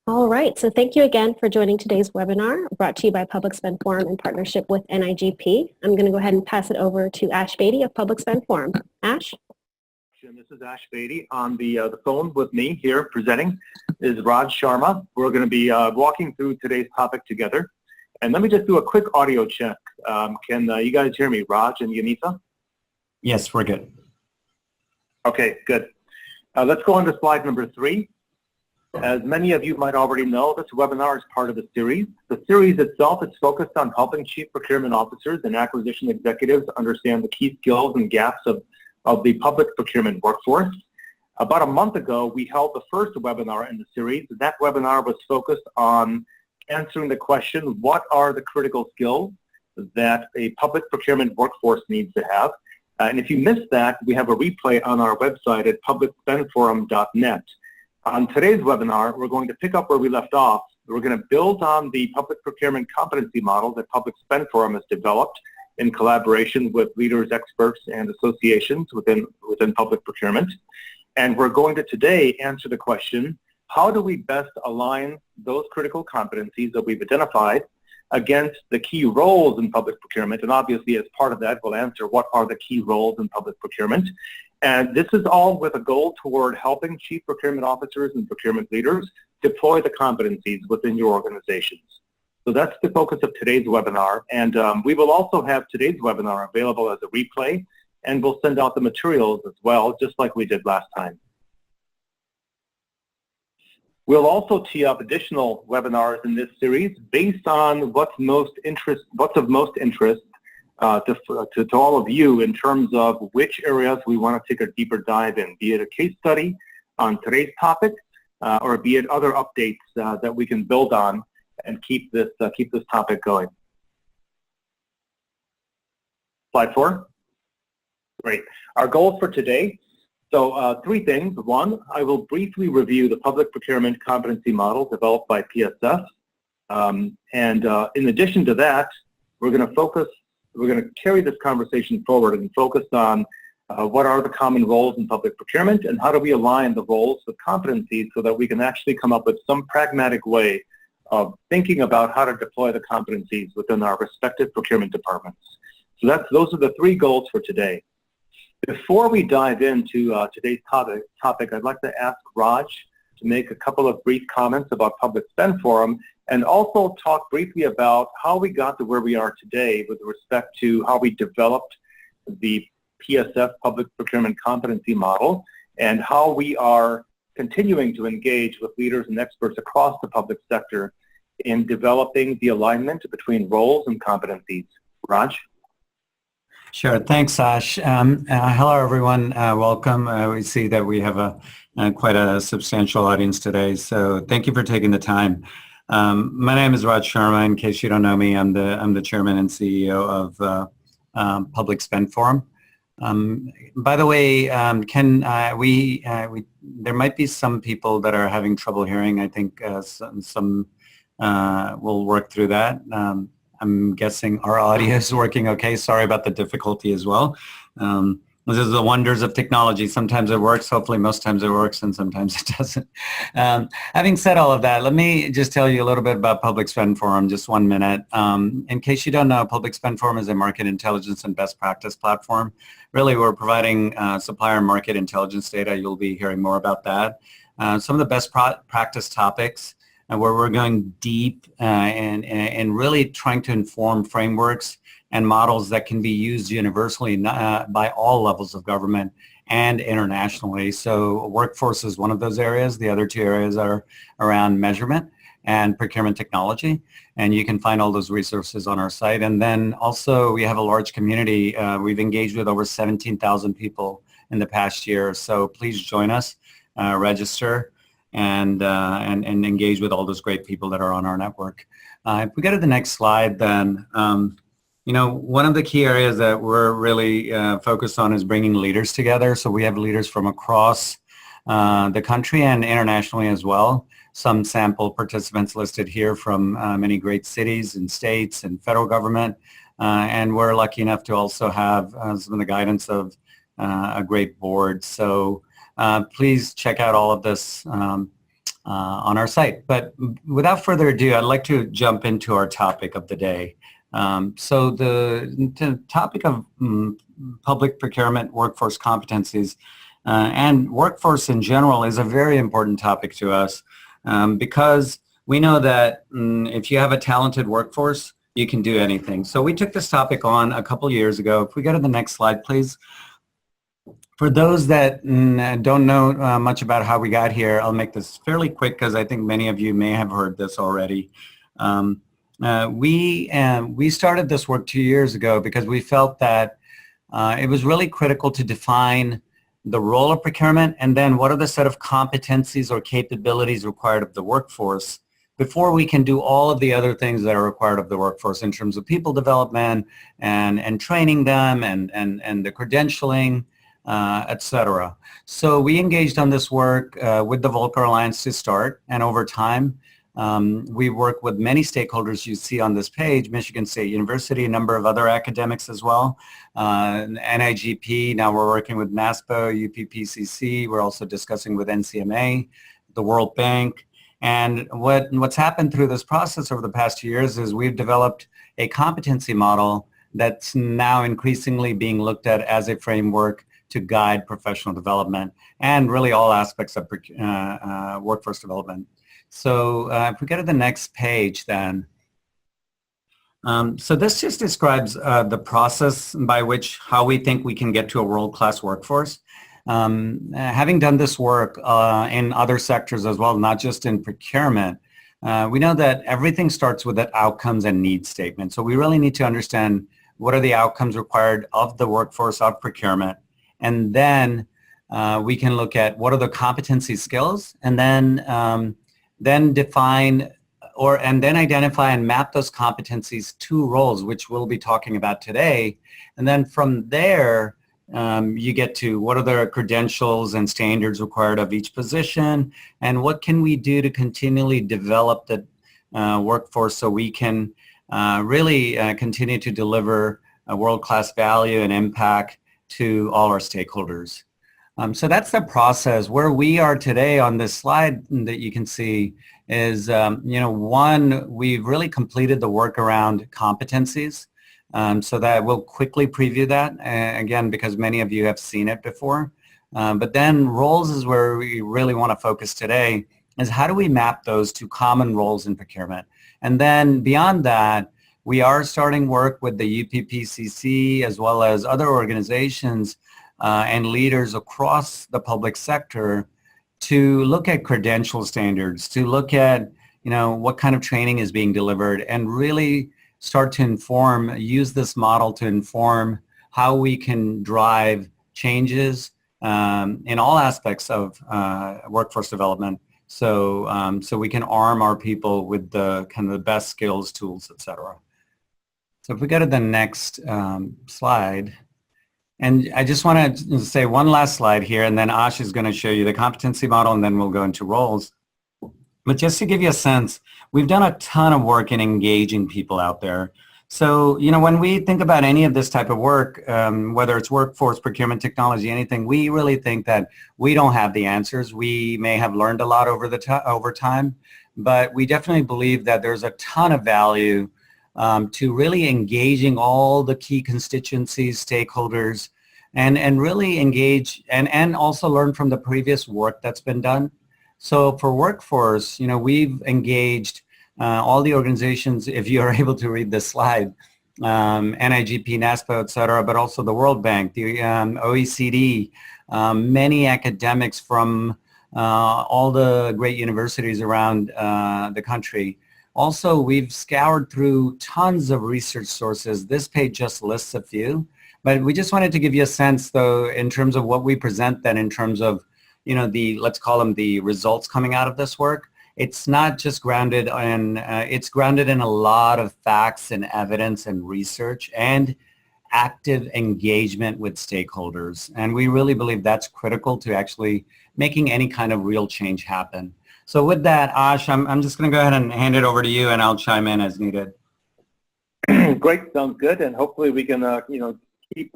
All right, so thank you again for joining today's webinar brought to you by Public Spend Forum in partnership with NIGP. I'm going to go ahead and pass it over to Ash Bedi of Public Spend Forum. Ash? This is Ash Bedi. On the phone with me here presenting is Raj Sharma. We're going to be walking through today's topic together. And let me just do a quick audio check. Can you guys hear me, Raj and Yanita? Yes, we're good. Okay, good. Let's go on to slide number 3. As many of you might already know, this webinar is part of the series. The series itself is focused on helping chief procurement officers and acquisition executives understand the key skills and gaps of the public procurement workforce. About a month ago, we held the first webinar in the series. That webinar was focused on answering the question, what are the critical skills that a public procurement workforce needs to have? And if you missed that, we have a replay on our website at publicspendforum.net. On today's webinar, we're going to pick up where we left off. We're going to build on the public procurement competency model that Public Spend Forum has developed in collaboration with leaders, experts, and associations within public procurement. And we're going to today answer the question, how do we best align those critical competencies that we've identified against the key roles in public procurement? And obviously, as part of that, we'll answer what are the key roles in public procurement. And this is all with a goal toward helping chief procurement officers and procurement leaders deploy the competencies within your organizations. So that's the focus of today's webinar. And we will also have today's webinar available as a replay, and we'll send out the materials as well, just like we did last time. We'll also tee up additional webinars in this series based on what's of most interest to all of you in terms of which areas we want to take a deeper dive in, be it a case study on today's topic, or be it other updates that we can build on and keep this topic going. Slide 4. Great. Our goals for today. So 3 things. 1, I will briefly review the public procurement competency model developed by PSF. In addition to that, we're going to carry this conversation forward and focus on what are the common roles in public procurement and how do we align the roles with competencies so that we can actually come up with some pragmatic way of thinking about how to deploy the competencies within our respective procurement departments. So those are the 3 goals for today. Before we dive into today's topic, I'd like to ask Raj to make a couple of brief comments about Public Spend Forum and also talk briefly about how we got to where we are today with respect to how we developed the PSF Public Procurement Competency Model and how we are continuing to engage with leaders and experts across the public sector in developing the alignment between roles and competencies. Raj? Sure. Thanks, Ash. Hello, everyone. Welcome. We see that we have quite a substantial audience today, so thank you for taking the time. My name is Raj Sharma. In case you don't know me, I'm the chairman and CEO of Public Spend Forum. By the way, there might be some people that are having trouble hearing. I think some will work through that. I'm guessing our audio is working okay. Sorry about the difficulty as well. This is the wonders of technology. Sometimes it works, hopefully most times it works, and sometimes it doesn't. Having said all of that, let me just tell you a little bit about Public Spend Forum, just 1 minute. In case you don't know, Public Spend Forum is a market intelligence and best practice platform. Really, we're providing supplier market intelligence data. You'll be hearing more about that. Some of the best practice topics where we're going deep and really trying to inform frameworks and models that can be used universally by all levels of government and internationally. So workforce is one of those areas. The other 2 areas are around measurement and procurement technology. And you can find all those resources on our site. And then also we have a large community. We've engaged with over 17,000 people in the past year. So please join us, register, and engage with all those great people that are on our network. If we go to the next slide, then one of the key areas that we're really focused on is bringing leaders together. So we have leaders from across the country and internationally as well. Some sample participants listed here from many great cities and states and federal government. And we're lucky enough to also have some of the guidance of a great board. So please check out all of this on our site. But without further ado, I'd like to jump into our topic of the day. So the topic of public procurement workforce competencies and workforce in general is a very important topic to us because we know that if you have a talented workforce, you can do anything. So we took this topic on a couple years ago. If we go to the next slide, please. For those that don't know much about how we got here, I'll make this fairly quick because I think many of you may have heard this already. We started this work 2 years ago because we felt that it was really critical to define the role of procurement and then what are the set of competencies or capabilities required of the workforce before we can do all of the other things that are required of the workforce in terms of people development and training them and the credentialing, etc. So we engaged on this work with the Volcker Alliance to start, and over time we work with many stakeholders you see on this page, Michigan State University, a number of other academics as well, NIGP, now we're working with NASPO, UPPCC, we're also discussing with NCMA, the World Bank. And what's happened through this process over the past 2 years is we've developed a competency model that's now increasingly being looked at as a framework to guide professional development and really all aspects of workforce development. So if we go to the next page then. So this just describes the process by which how we think we can get to a world-class workforce. Having done this work in other sectors as well, not just in procurement, we know that everything starts with that outcomes and needs statement. So we really need to understand what are the outcomes required of the workforce of procurement. And then we can look at what are the competency skills and then define and then identify and map those competencies to roles, which we'll be talking about today. And then from there, you get to what are the credentials and standards required of each position, and what can we do to continually develop the workforce so we can really continue to deliver a world-class value and impact to all our stakeholders. So that's the process. Where we are today on this slide that you can see is, one, we've really completed the work around competencies. So that we'll quickly preview that, again, because many of you have seen it before. But then roles is where we really want to focus today, is how do we map those to common roles in procurement? And then beyond that, we are starting work with the UPPCC as well as other organizations and leaders across the public sector to look at credential standards, to look at, what kind of training is being delivered, and really start to use this model to inform how we can drive changes in all aspects of workforce development. So we can arm our people with the kind of the best skills, tools, etc. So if we go to the next slide, and I just want to say one last slide here, and then Ash is going to show you the competency model, and then we'll go into roles. But just to give you a sense, we've done a ton of work in engaging people out there. So, when we think about any of this type of work, whether it's workforce, procurement, technology, anything, we really think that we don't have the answers. We may have learned a lot over time, but we definitely believe that there's a ton of value to really engaging all the key constituencies, stakeholders, and really engage and also learn from the previous work that's been done. So for workforce, we've engaged all the organizations, if you are able to read this slide, NIGP, NASPO, et cetera, but also the World Bank, the OECD, many academics from all the great universities around the country. Also, we've scoured through tons of research sources. This page just lists a few, but we just wanted to give you a sense, though, in terms of what we present then in terms of, let's call them the results coming out of this work. It's not just grounded in, it's grounded in a lot of facts and evidence and research and active engagement with stakeholders. And we really believe that's critical to actually making any kind of real change happen. So with that, Ash, I'm just going to go ahead and hand it over to you, and I'll chime in as needed. Great, sounds good, and hopefully we can, keep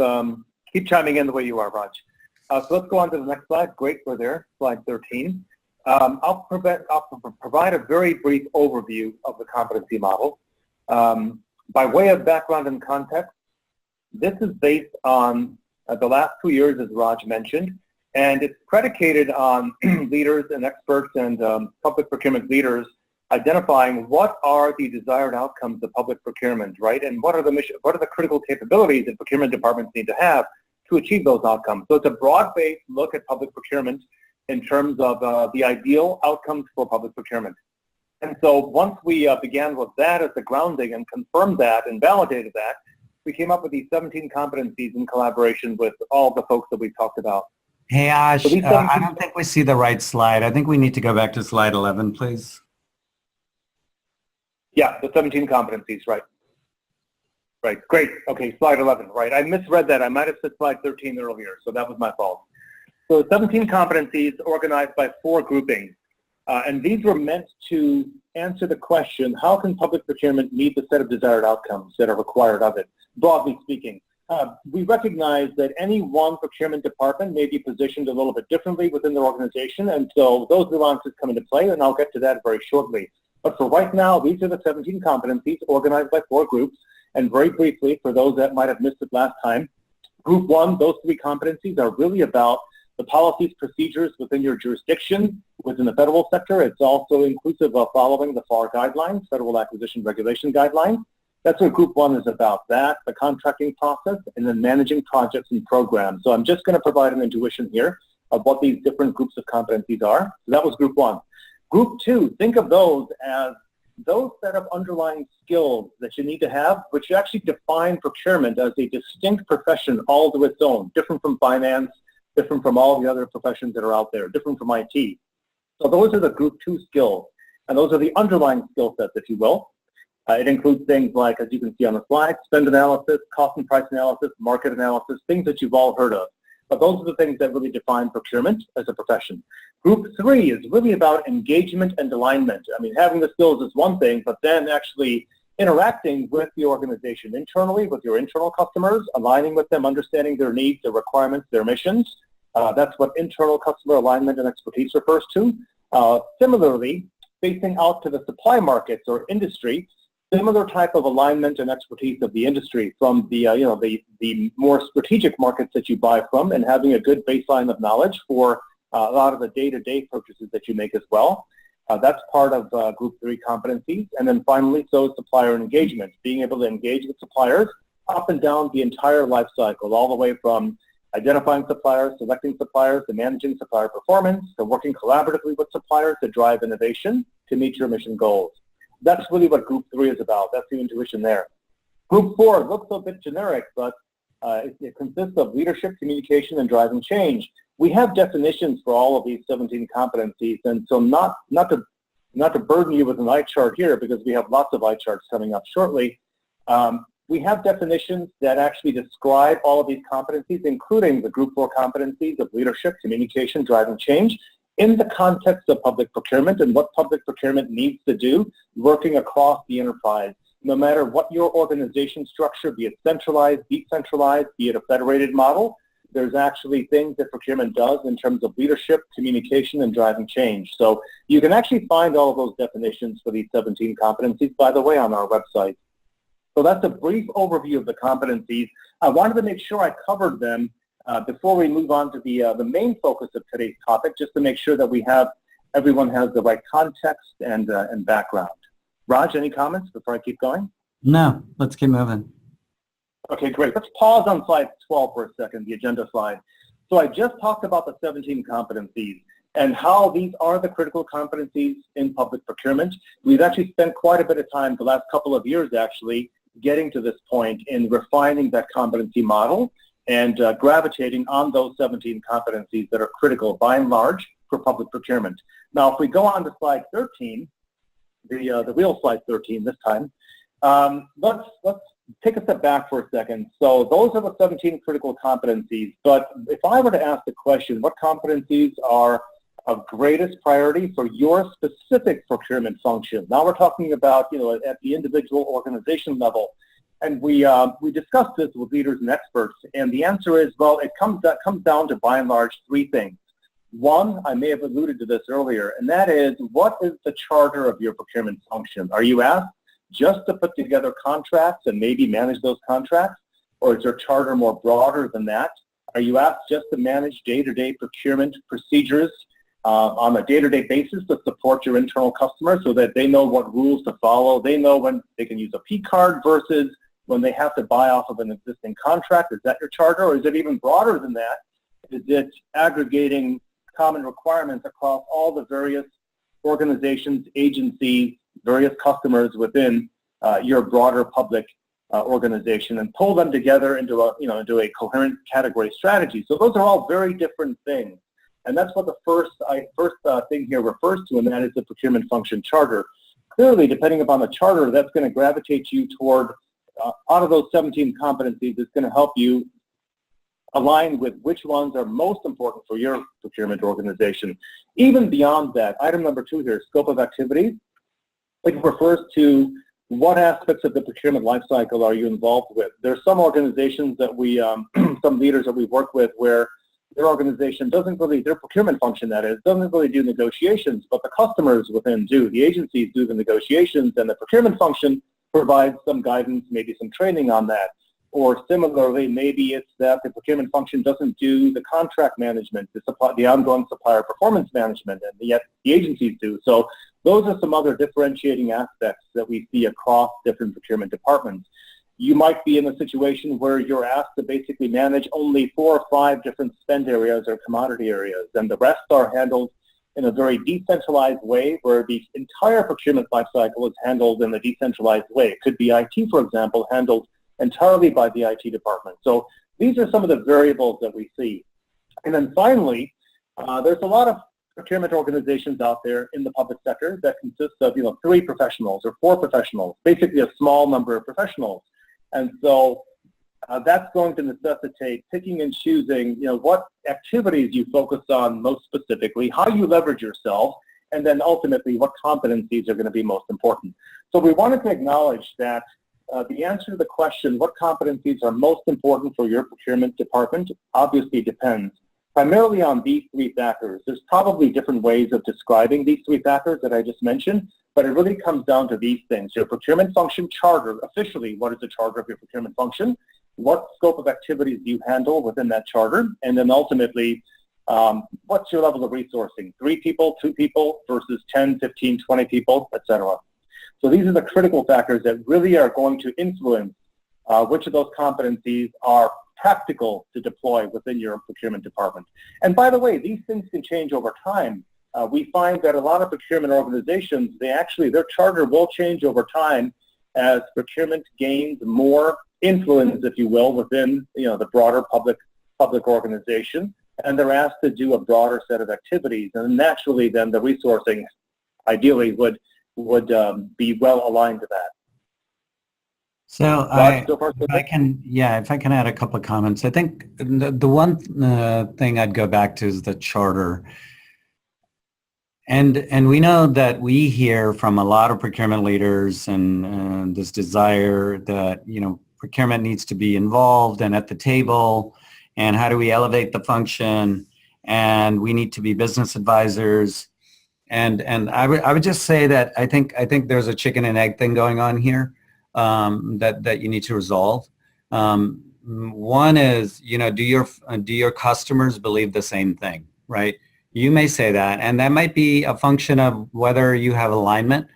chiming in the way you are, Raj. So let's go on to the next slide. Great, we're there, slide 13. I'll provide a very brief overview of the competency model. By way of background and context, this is based on the last 2 years, as Raj mentioned, and it's predicated on leaders and experts and public procurement leaders identifying what are the desired outcomes of public procurement, right? And what are the critical capabilities that procurement departments need to have to achieve those outcomes. So it's a broad-based look at public procurement in terms of the ideal outcomes for public procurement. And so once we began with that as the grounding and confirmed that and validated that, we came up with these 17 competencies in collaboration with all the folks that we talked about. Hey, Ash, So I don't think we see the right slide. I think we need to go back to slide 11, please. Yeah, the 17 competencies, right. Right, great. Okay, slide 11, right. I misread that. I might have said slide 13 earlier, so that was my fault. So 17 competencies organized by 4 groupings. And these were meant to answer the question, how can public procurement meet the set of desired outcomes that are required of it, broadly speaking? We recognize that any one procurement department may be positioned a little bit differently within their organization, and so those nuances come into play, and I'll get to that very shortly. But for right now, these are the 17 competencies organized by 4 groups, and very briefly, for those that might have missed it last time, Group 1, those 3 competencies are really about the policies, procedures within your jurisdiction, within the federal sector. It's also inclusive of following the FAR guidelines, Federal Acquisition Regulation Guidelines. That's what Group 1 is about, that, the contracting process, and then managing projects and programs. So I'm just going to provide an intuition here of what these different groups of competencies are. So that was Group 1. Group 2, think of those as those set of underlying skills that you need to have, which actually define procurement as a distinct profession all to its own, different from finance, different from all the other professions that are out there, different from IT. So those are the Group 2 skills, and those are the underlying skill sets, if you will. It includes things like, as you can see on the slide, spend analysis, cost and price analysis, market analysis, things that you've all heard of. But those are the things that really define procurement as a profession. Group 3 is really about engagement and alignment. I mean, having the skills is one thing, but then actually interacting with the organization internally, with your internal customers, aligning with them, understanding their needs, their requirements, their missions. That's what internal customer alignment and expertise refers to. Similarly, facing out to the supply markets or industry, similar type of alignment and expertise of the industry from the the more strategic markets that you buy from, and having a good baseline of knowledge for a lot of the day-to-day purchases that you make as well. That's part of Group 3 competencies. And then finally, so supplier engagement, being able to engage with suppliers up and down the entire life cycle, all the way from identifying suppliers, selecting suppliers, to managing supplier performance, to working collaboratively with suppliers to drive innovation to meet your mission goals. That's really what Group 3 is about. That's the intuition there. Group 4 looks a bit generic, but it consists of leadership, communication, and driving change. We have definitions for all of these 17 competencies, and so not to burden you with an eye chart here, because we have lots of eye charts coming up shortly. We have definitions that actually describe all of these competencies, including the Group 4 competencies of leadership, communication, driving change, in the context of public procurement and what public procurement needs to do, working across the enterprise. No matter what your organization structure, be it centralized, decentralized, be it a federated model, there's actually things that procurement does in terms of leadership, communication, and driving change. So you can actually find all of those definitions for these 17 competencies, by the way, on our website. So that's a brief overview of the competencies. I wanted to make sure I covered them before we move on to the main focus of today's topic, just to make sure that everyone has the right context and background. Raj, any comments before I keep going? No, let's keep moving. Okay, great. Let's pause on slide 12 for a second, the agenda slide. So I just talked about the 17 competencies and how these are the critical competencies in public procurement. We've actually spent quite a bit of time, the last couple of years actually, getting to this point in refining that competency model and gravitating on those 17 competencies that are critical, by and large, for public procurement. Now, if we go on to slide 13, the real slide 13 this time, let's take a step back for a second. So those are the 17 critical competencies, but if I were to ask the question, what competencies are of greatest priority for your specific procurement function? Now we're talking about, at the individual organization level. And we discussed this with leaders and experts, and the answer is, well, it comes down to, by and large, 3 things. One, I may have alluded to this earlier, and that is, what is the charter of your procurement function? Are you asked just to put together contracts and maybe manage those contracts? Or is your charter more broader than that? Are you asked just to manage day-to-day procurement procedures on a day-to-day basis to support your internal customers so that they know what rules to follow? They know when they can use a P card versus when they have to buy off of an existing contract. Is that your charter? Or is it even broader than that? Is it aggregating common requirements across all the various organizations, agencies, various customers within your broader public organization, and pull them together into a coherent category strategy? So those are all very different things, and that's what the first thing here refers to, and that is the procurement function charter. Clearly, depending upon the charter, that's going to gravitate you toward out of those 17 competencies. It's going to help you align with which ones are most important for your procurement organization. Even beyond that, item number 2 here, scope of activities, it refers to what aspects of the procurement lifecycle are you involved with. There are some organizations that some leaders that we work with where their organization doesn't really, their procurement function that is, doesn't really do negotiations, but the customers within do. The agencies do the negotiations, and the procurement function provides some guidance, maybe some training on that. Or similarly, maybe it's that the procurement function doesn't do the contract management, the ongoing supplier performance management, and yet the agencies do. So those are some other differentiating aspects that we see across different procurement departments. You might be in a situation where you're asked to basically manage only 4 or 5 different spend areas or commodity areas, and the rest are handled in a very decentralized way, where the entire procurement lifecycle is handled in a decentralized way. It could be IT, for example, handled entirely by the IT department. So these are some of the variables that we see. And then finally, there's a lot of procurement organizations out there in the public sector that consist of 3 professionals or 4 professionals, basically a small number of professionals. And so that's going to necessitate picking and choosing what activities you focus on most specifically, how you leverage yourself, and then ultimately what competencies are going to be most important. So we wanted to acknowledge that the answer to the question, what competencies are most important for your procurement department, obviously depends primarily on these 3 factors. There's probably different ways of describing these 3 factors that I just mentioned, but it really comes down to these things. Your procurement function charter, officially, what is the charter of your procurement function? What scope of activities do you handle within that charter? And then ultimately, what's your level of resourcing? 3 people, 2 people versus 10, 15, 20 people, etc. So these are the critical factors that really are going to influence which of those competencies are practical to deploy within your procurement department. And by the way, these things can change over time. We find that a lot of procurement organizations, their charter will change over time as procurement gains more influence, if you will, within the broader public organization, and they're asked to do a broader set of activities. And naturally, then the resourcing ideally would be well aligned to that. So if I can add a couple of comments. I think the one thing I'd go back to is the charter. And we know that we hear from a lot of procurement leaders and this desire that, procurement needs to be involved and at the table, and how do we elevate the function, and we need to be business advisors. And I would just say that I think there's a chicken and egg thing going on here that you need to resolve. One is, do your customers believe the same thing, right? You may say that, and that might be a function of whether you have alignment,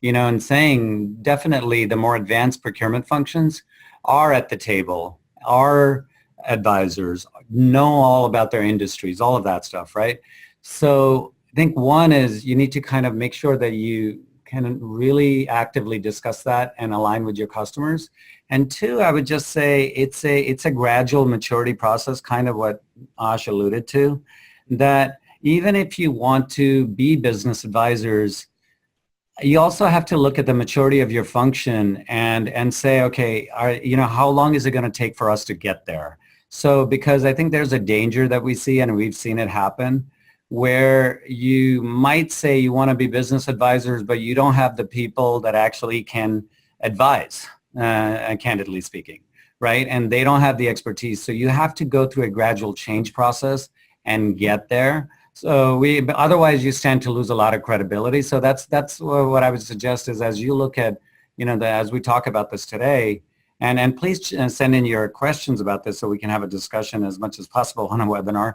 and saying definitely the more advanced procurement functions are at the table, are advisors, know all about their industries, all of that stuff, right? So I think one is you need to kind of make sure that you can really actively discuss that and align with your customers. And 2, I would just say it's a gradual maturity process, kind of what Ash alluded to, that even if you want to be business advisors, you also have to look at the maturity of your function and say, okay, how long is it going to take for us to get there? So because I think there's a danger that we see, and we've seen it happen, where you might say you want to be business advisors, but you don't have the people that actually can advise, candidly speaking, right? And they don't have the expertise. So you have to go through a gradual change process and get there. So otherwise you stand to lose a lot of credibility. So that's what I would suggest is as you look at, as we talk about this today, and please send in your questions about this so we can have a discussion as much as possible on a webinar.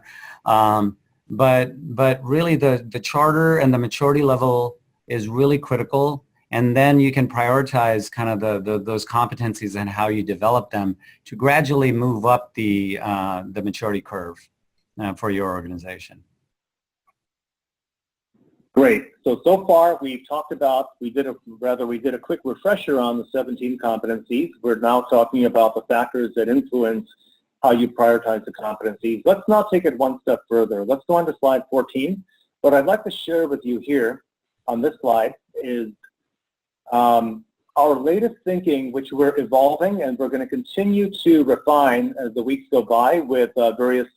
But really the charter and the maturity level is really critical. And then you can prioritize kind of those competencies and how you develop them to gradually move up the maturity curve for your organization. Great. So far we've talked about, we did a quick refresher on the 17 competencies. We're now talking about the factors that influence how you prioritize the competencies. Let's now take it one step further. Let's go on to slide 14. What I'd like to share with you here on this slide is our latest thinking, which we're evolving and we're going to continue to refine as the weeks go by with various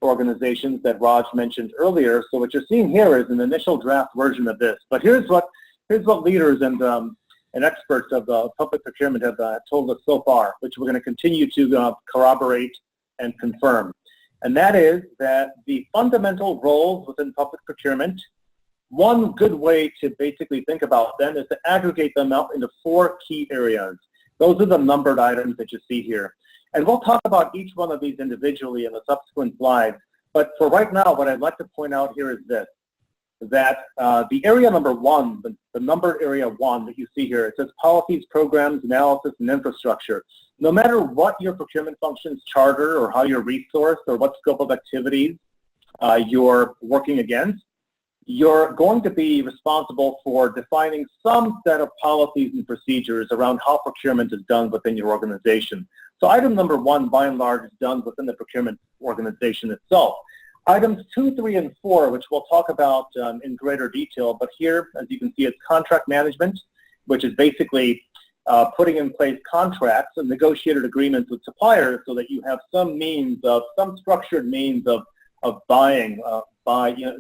organizations that Raj mentioned earlier. So what you're seeing here is an initial draft version of this. But here's what leaders and experts of public procurement have told us so far, which we're going to continue to corroborate and confirm. And that is that the fundamental roles within public procurement, one good way to basically think about them is to aggregate them out into 4 key areas. Those are the numbered items that you see here. And we'll talk about each one of these individually in the subsequent slides. But for right now, what I'd like to point out here is this, that the area number 1, the numbered area 1 that you see here, it says policies, programs, analysis, and infrastructure. No matter what your procurement functions charter or how you're resourced or what scope of activities you're working against, you're going to be responsible for defining some set of policies and procedures around how procurement is done within your organization. So item number 1, by and large, is done within the procurement organization itself. Items 2, 3, and 4, which we'll talk about in greater detail, but here, as you can see, it's contract management, which is basically putting in place contracts and negotiated agreements with suppliers so that you have some structured means of buying,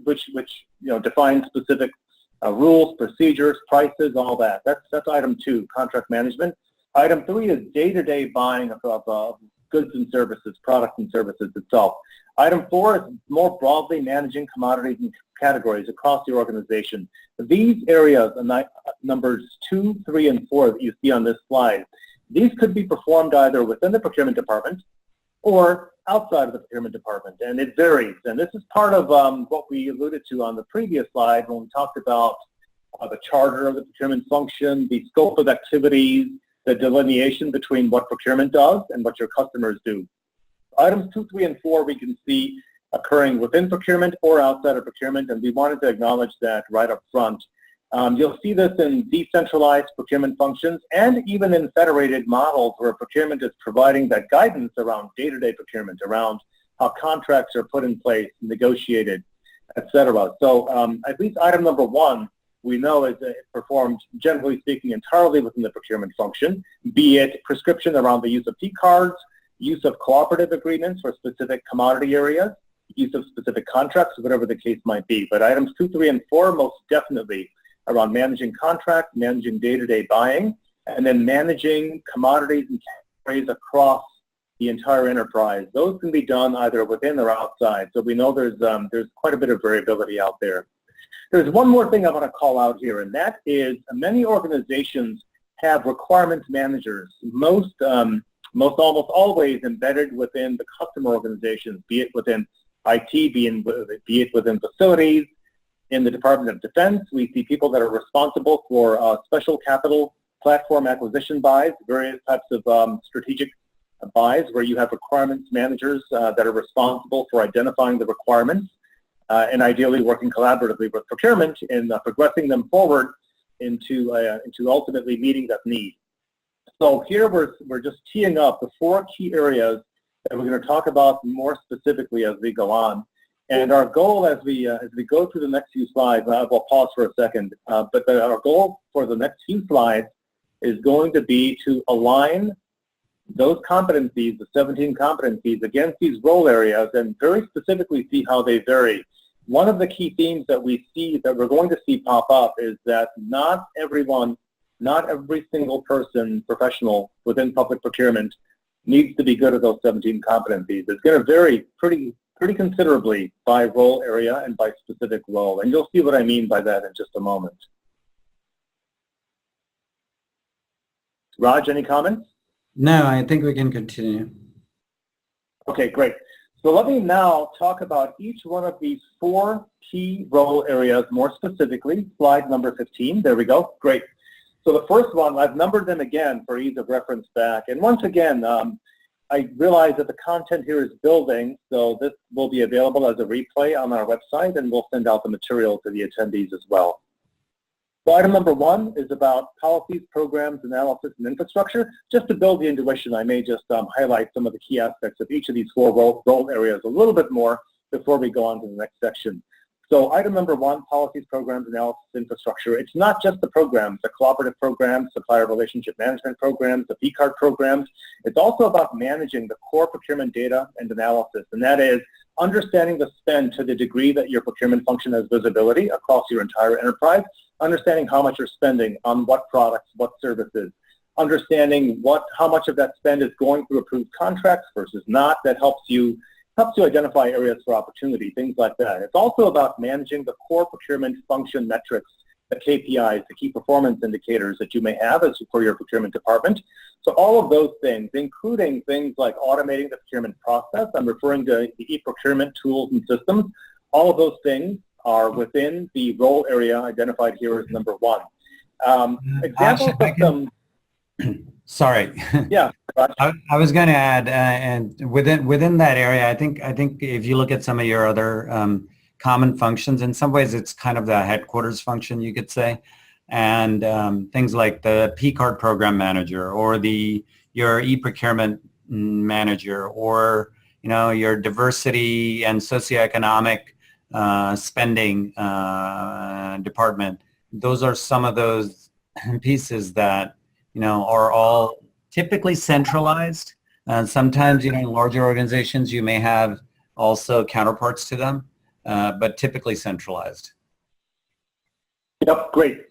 which defines specific rules, procedures, prices, all that. That's item 2, contract management. Item 3 is day-to-day buying of goods and services, products and services itself. Item 4 is more broadly managing commodities and categories across the organization. These areas, numbers 2, 3, and 4 that you see on this slide, these could be performed either within the procurement department or outside of the procurement department, and it varies. And this is part of what we alluded to on the previous slide when we talked about the charter of the procurement function, the scope of activities, the delineation between what procurement does and what your customers do. Items 2, 3, and 4 we can see occurring within procurement or outside of procurement, and we wanted to acknowledge that right up front. You'll see this in decentralized procurement functions and even in federated models where procurement is providing that guidance around day-to-day procurement, around how contracts are put in place, negotiated, etc. So at least item number 1, we know is performed, generally speaking, entirely within the procurement function, be it prescription around the use of T-cards, use of cooperative agreements for specific commodity areas, use of specific contracts, whatever the case might be. But items 2, 3, and 4 most definitely around managing contracts, managing day-to-day buying, and then managing commodities and categories across the entire enterprise. Those can be done either within or outside. So we know there's quite a bit of variability out there. There's one more thing I want to call out here, and that is many organizations have requirements managers, almost always embedded within the customer organizations, be it within IT, be it within facilities. In the Department of Defense, we see people that are responsible for special capital platform acquisition buys, various types of strategic buys where you have requirements managers that are responsible for identifying the requirements and ideally working collaboratively with procurement in progressing them forward into ultimately meeting that need. So here we're just teeing up the 4 key areas that we're going to talk about more specifically as we go on. And our goal as we go through the next few slides, we'll pause for a second, but our goal for the next few slides is going to be to align those competencies, the 17 competencies, against these role areas and very specifically see how they vary. One of the key themes that we see, that we're going to see pop up, is that not every single person, professional within public procurement needs to be good at those 17 competencies. It's going to vary pretty pretty considerably by role area and by specific role. And you'll see what I mean by that in just a moment. Raj, any comments? No, I think we can continue. Okay, great. So let me now talk about each one of these 4 key role areas more specifically. Slide number 15. There we go. Great. So the first one, I've numbered them again for ease of reference back. And once again, I realize that the content here is building, so this will be available as a replay on our website, and we'll send out the material to the attendees as well. So item number 1 is about policies, programs, analysis, and infrastructure. Just to build the intuition, I may just highlight some of the key aspects of each of these 4 role areas a little bit more before we go on to the next section. So item number 1, policies, programs, analysis, infrastructure. It's not just the programs, the cooperative programs, supplier relationship management programs, the P-card programs. It's also about managing the core procurement data and analysis, and that is understanding the spend to the degree that your procurement function has visibility across your entire enterprise, understanding how much you're spending on what products, what services, understanding how much of that spend is going through approved contracts versus not. That helps you identify areas for opportunity, things like that. It's also about managing the core procurement function metrics, the KPIs, the key performance indicators that you may have for your procurement department. So all of those things, including things like automating the procurement process, I'm referring to the e-procurement tools and systems, all of those things are within the role area identified here as number 1. Examples of some... Sorry. Yeah. I was going to add, and within that area, I think if you look at some of your other common functions, in some ways it's kind of the headquarters function, you could say, and things like the P-card program manager or your e-procurement manager, or your diversity and socioeconomic spending department. Those are some of those pieces that are all typically centralized. Sometimes, in larger organizations, you may have also counterparts to them, but typically centralized. Yep, great.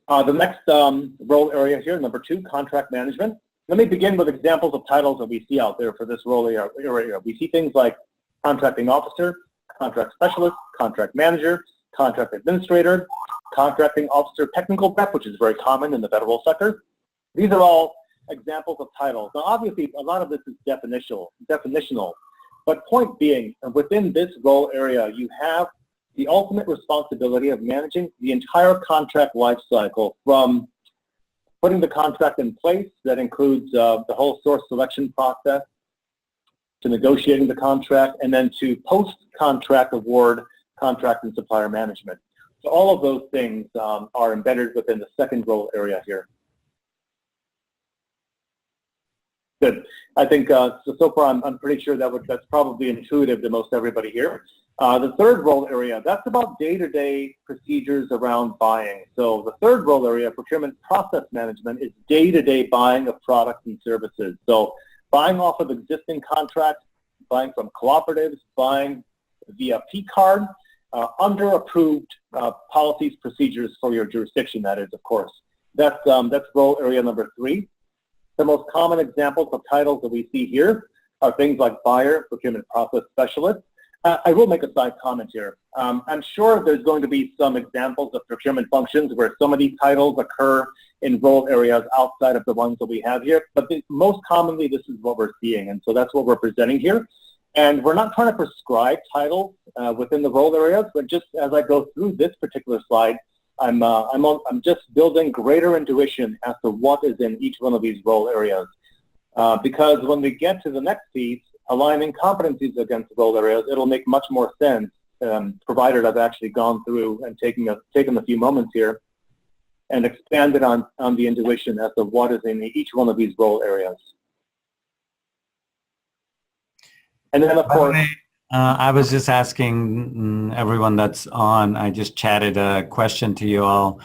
The next role area here, number 2, contract management. Let me begin with examples of titles that we see out there for this role area. We see things like contracting officer, contract specialist, contract manager, contract administrator, contracting officer technical rep, which is very common in the federal sector. These are all examples of titles. Now, obviously, a lot of this is definitional, but point being, within this role area, you have the ultimate responsibility of managing the entire contract lifecycle, from putting the contract in place, that includes the whole source selection process, to negotiating the contract, and then to post-contract award, contract and supplier management. So all of those things are embedded within the second role area here. Good. I think so far I'm pretty sure that's probably intuitive to most everybody here. The third role area, that's about day-to-day procedures around buying. So the third role area, procurement process management, is day-to-day buying of products and services. So buying off of existing contracts, buying from cooperatives, buying via P-card, under approved policies, procedures for your jurisdiction, that is, of course. That's role area number 3. The most common examples of titles that we see here are things like buyer, procurement process specialist. I will make a side comment here. I'm sure there's going to be some examples of procurement functions where some of these titles occur in role areas outside of the ones that we have here, but most commonly this is what we're seeing, and so that's what we're presenting here. And we're not trying to prescribe titles within the role areas, but just as I go through this particular slide, I'm just building greater intuition as to what is in each one of these role areas. Because when we get to the next piece, aligning competencies against role areas, it'll make much more sense, provided I've actually gone through and taken a few moments here and expanded on the intuition as to what is in each one of these role areas. And then, of course, I was just asking everyone that's on. I just chatted a question to you all.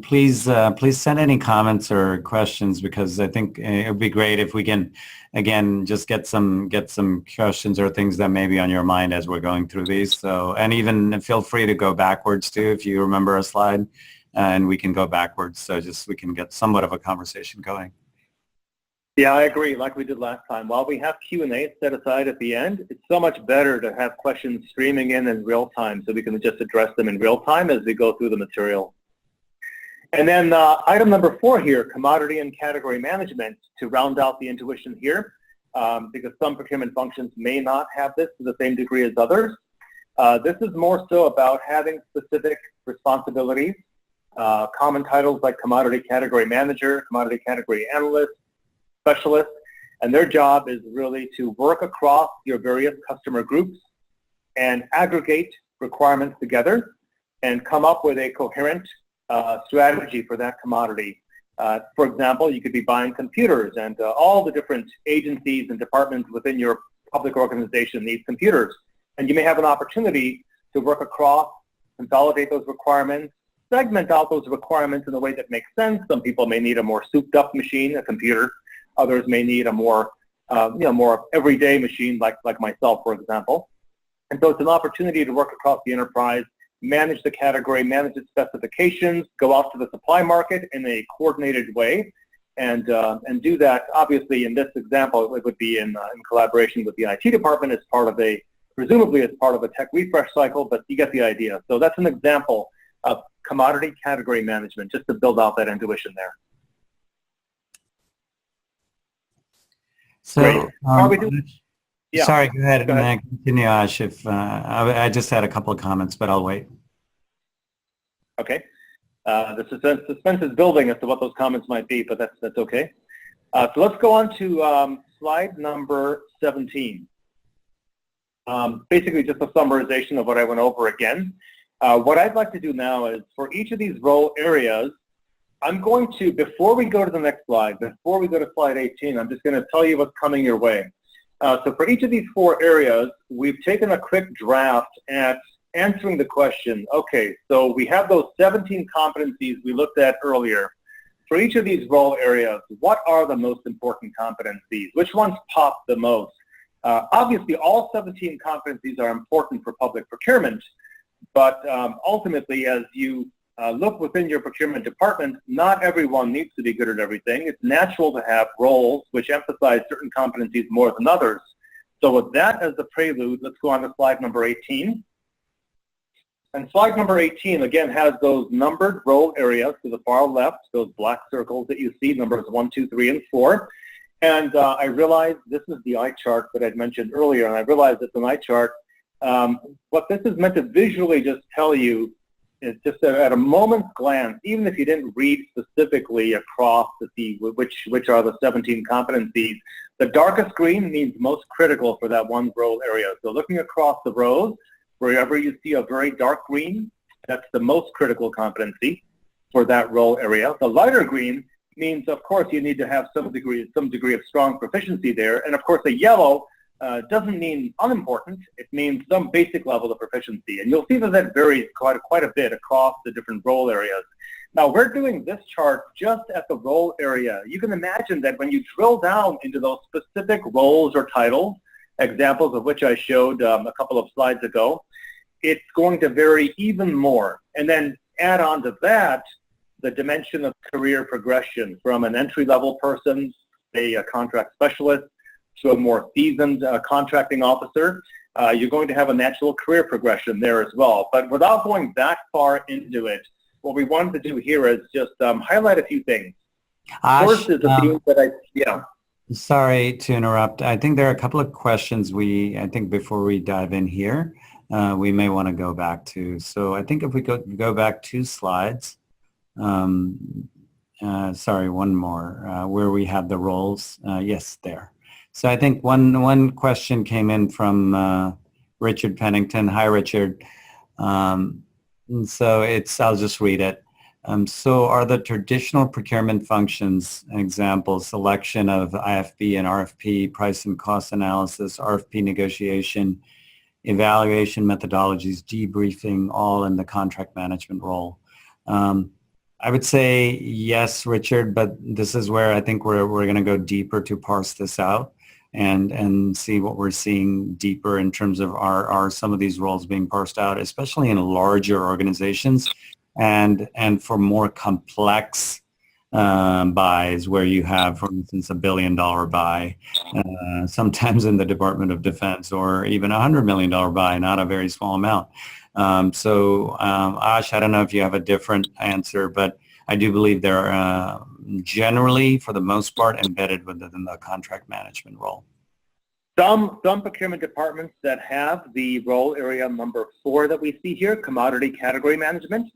Please send any comments or questions, because I think it would be great if we can, again, just get some questions or things that may be on your mind as we're going through these. So, and even feel free to go backwards too if you remember a slide, and we can go backwards. So just we can get somewhat of a conversation going. Yeah, I agree, like we did last time. While we have Q&A set aside at the end, it's so much better to have questions streaming in real time so we can just address them in real time as we go through the material. And then item number 4 here, commodity and category management, to round out the intuition here, because some procurement functions may not have this to the same degree as others. This is more so about having specific responsibilities, common titles like commodity category manager, commodity category analyst, specialist, and their job is really to work across your various customer groups and aggregate requirements together and come up with a coherent strategy for that commodity. For example, you could be buying computers, and all the different agencies and departments within your public organization need computers. And you may have an opportunity to work across, consolidate those requirements, segment out those requirements in a way that makes sense. Some people may need a more souped up machine, a computer. Others may need a more, more everyday machine like myself, for example. And so it's an opportunity to work across the enterprise, manage the category, manage its specifications, go out to the supply market in a coordinated way, and do that. Obviously, in this example, it would be in collaboration with the IT department as part of presumably as part of a tech refresh cycle, but you get the idea. So that's an example of commodity category management, just to build out that intuition there. So, yeah. Sorry, go ahead and continue, Ash. If I just had a couple of comments, but I'll wait. Okay. The suspense is building as to what those comments might be, but that's okay. So let's go on to slide number 17. Basically just a summarization of what I went over again. What I'd like to do now is for each of these role areas, I'm going to, before we go to the next slide, before we go to slide 18, I'm just going to tell you what's coming your way. So for each of these 4 areas, we've taken a quick draft at answering the question, okay, so we have those 17 competencies we looked at earlier. For each of these role areas, what are the most important competencies? Which ones pop the most? Obviously, all 17 competencies are important for public procurement, but ultimately, as you look within your procurement department, not everyone needs to be good at everything. It's natural to have roles which emphasize certain competencies more than others. So with that as the prelude, let's go on to slide number 18. And slide number 18, again, has those numbered role areas to the far left, those black circles that you see, numbers 1, 2, 3, and 4. And I realize this is the eye chart that I'd mentioned earlier, and I realize it's an eye chart. What this is meant to visually just tell you is just at a moment's glance, even if you didn't read specifically across to see which are the 17 competencies, the darkest green means most critical for that one role area. So looking across the rows, wherever you see a very dark green, that's the most critical competency for that role area. The lighter green means, of course, you need to have some degree of strong proficiency there. And of course, the yellow doesn't mean unimportant. It means some basic level of proficiency. And you'll see that varies quite a bit across the different role areas. Now, we're doing this chart just at the role area. You can imagine that when you drill down into those specific roles or titles, examples of which I showed a couple of slides ago, it's going to vary even more. And then add on to that the dimension of career progression from an entry-level person, say a contract specialist, to a more seasoned contracting officer. You're going to have a natural career progression there as well. But without going that far into it, what we wanted to do here is just highlight a few things. Ash, first is the theme that Sorry to interrupt. I think there are a couple of questions I think before we dive in here, we may want to go back to. So I think if we go back 2 slides, sorry, one more, where we have the roles. Yes, there. So I think one question came in from Richard Pennington. Hi, Richard. So I'll just read it. So are the traditional procurement functions, example, selection of IFB and RFP, price and cost analysis, RFP negotiation, evaluation methodologies, debriefing, all in the contract management role? I would say yes, Richard, but this is where I think we're going to go deeper to parse this out and see what we're seeing deeper in terms of are some of these roles being parsed out, especially in larger organizations and for more complex buys where you have, for instance, $1 billion buy, sometimes in the Department of Defense, or even $100 million buy, not a very small amount. Ash, I don't know if you have a different answer, but I do believe they're generally, for the most part, embedded within the contract management role. Some procurement departments that have the role area number 4 that we see here, commodity category management,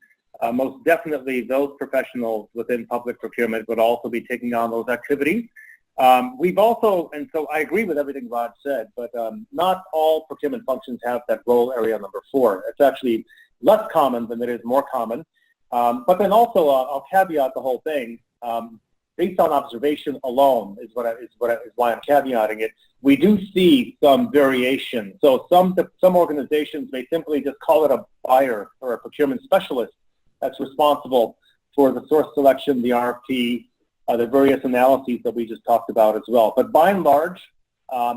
most definitely those professionals within public procurement would also be taking on those activities. We've also, and so I agree with everything Raj said, but not all procurement functions have that role area number 4. It's actually less common than it is more common. But then also, I'll caveat the whole thing. Based on observation alone is why I'm caveating it. We do see some variation. So some organizations may simply just call it a buyer or a procurement specialist that's responsible for the source selection, the RFP, the various analyses that we just talked about as well. But by and large,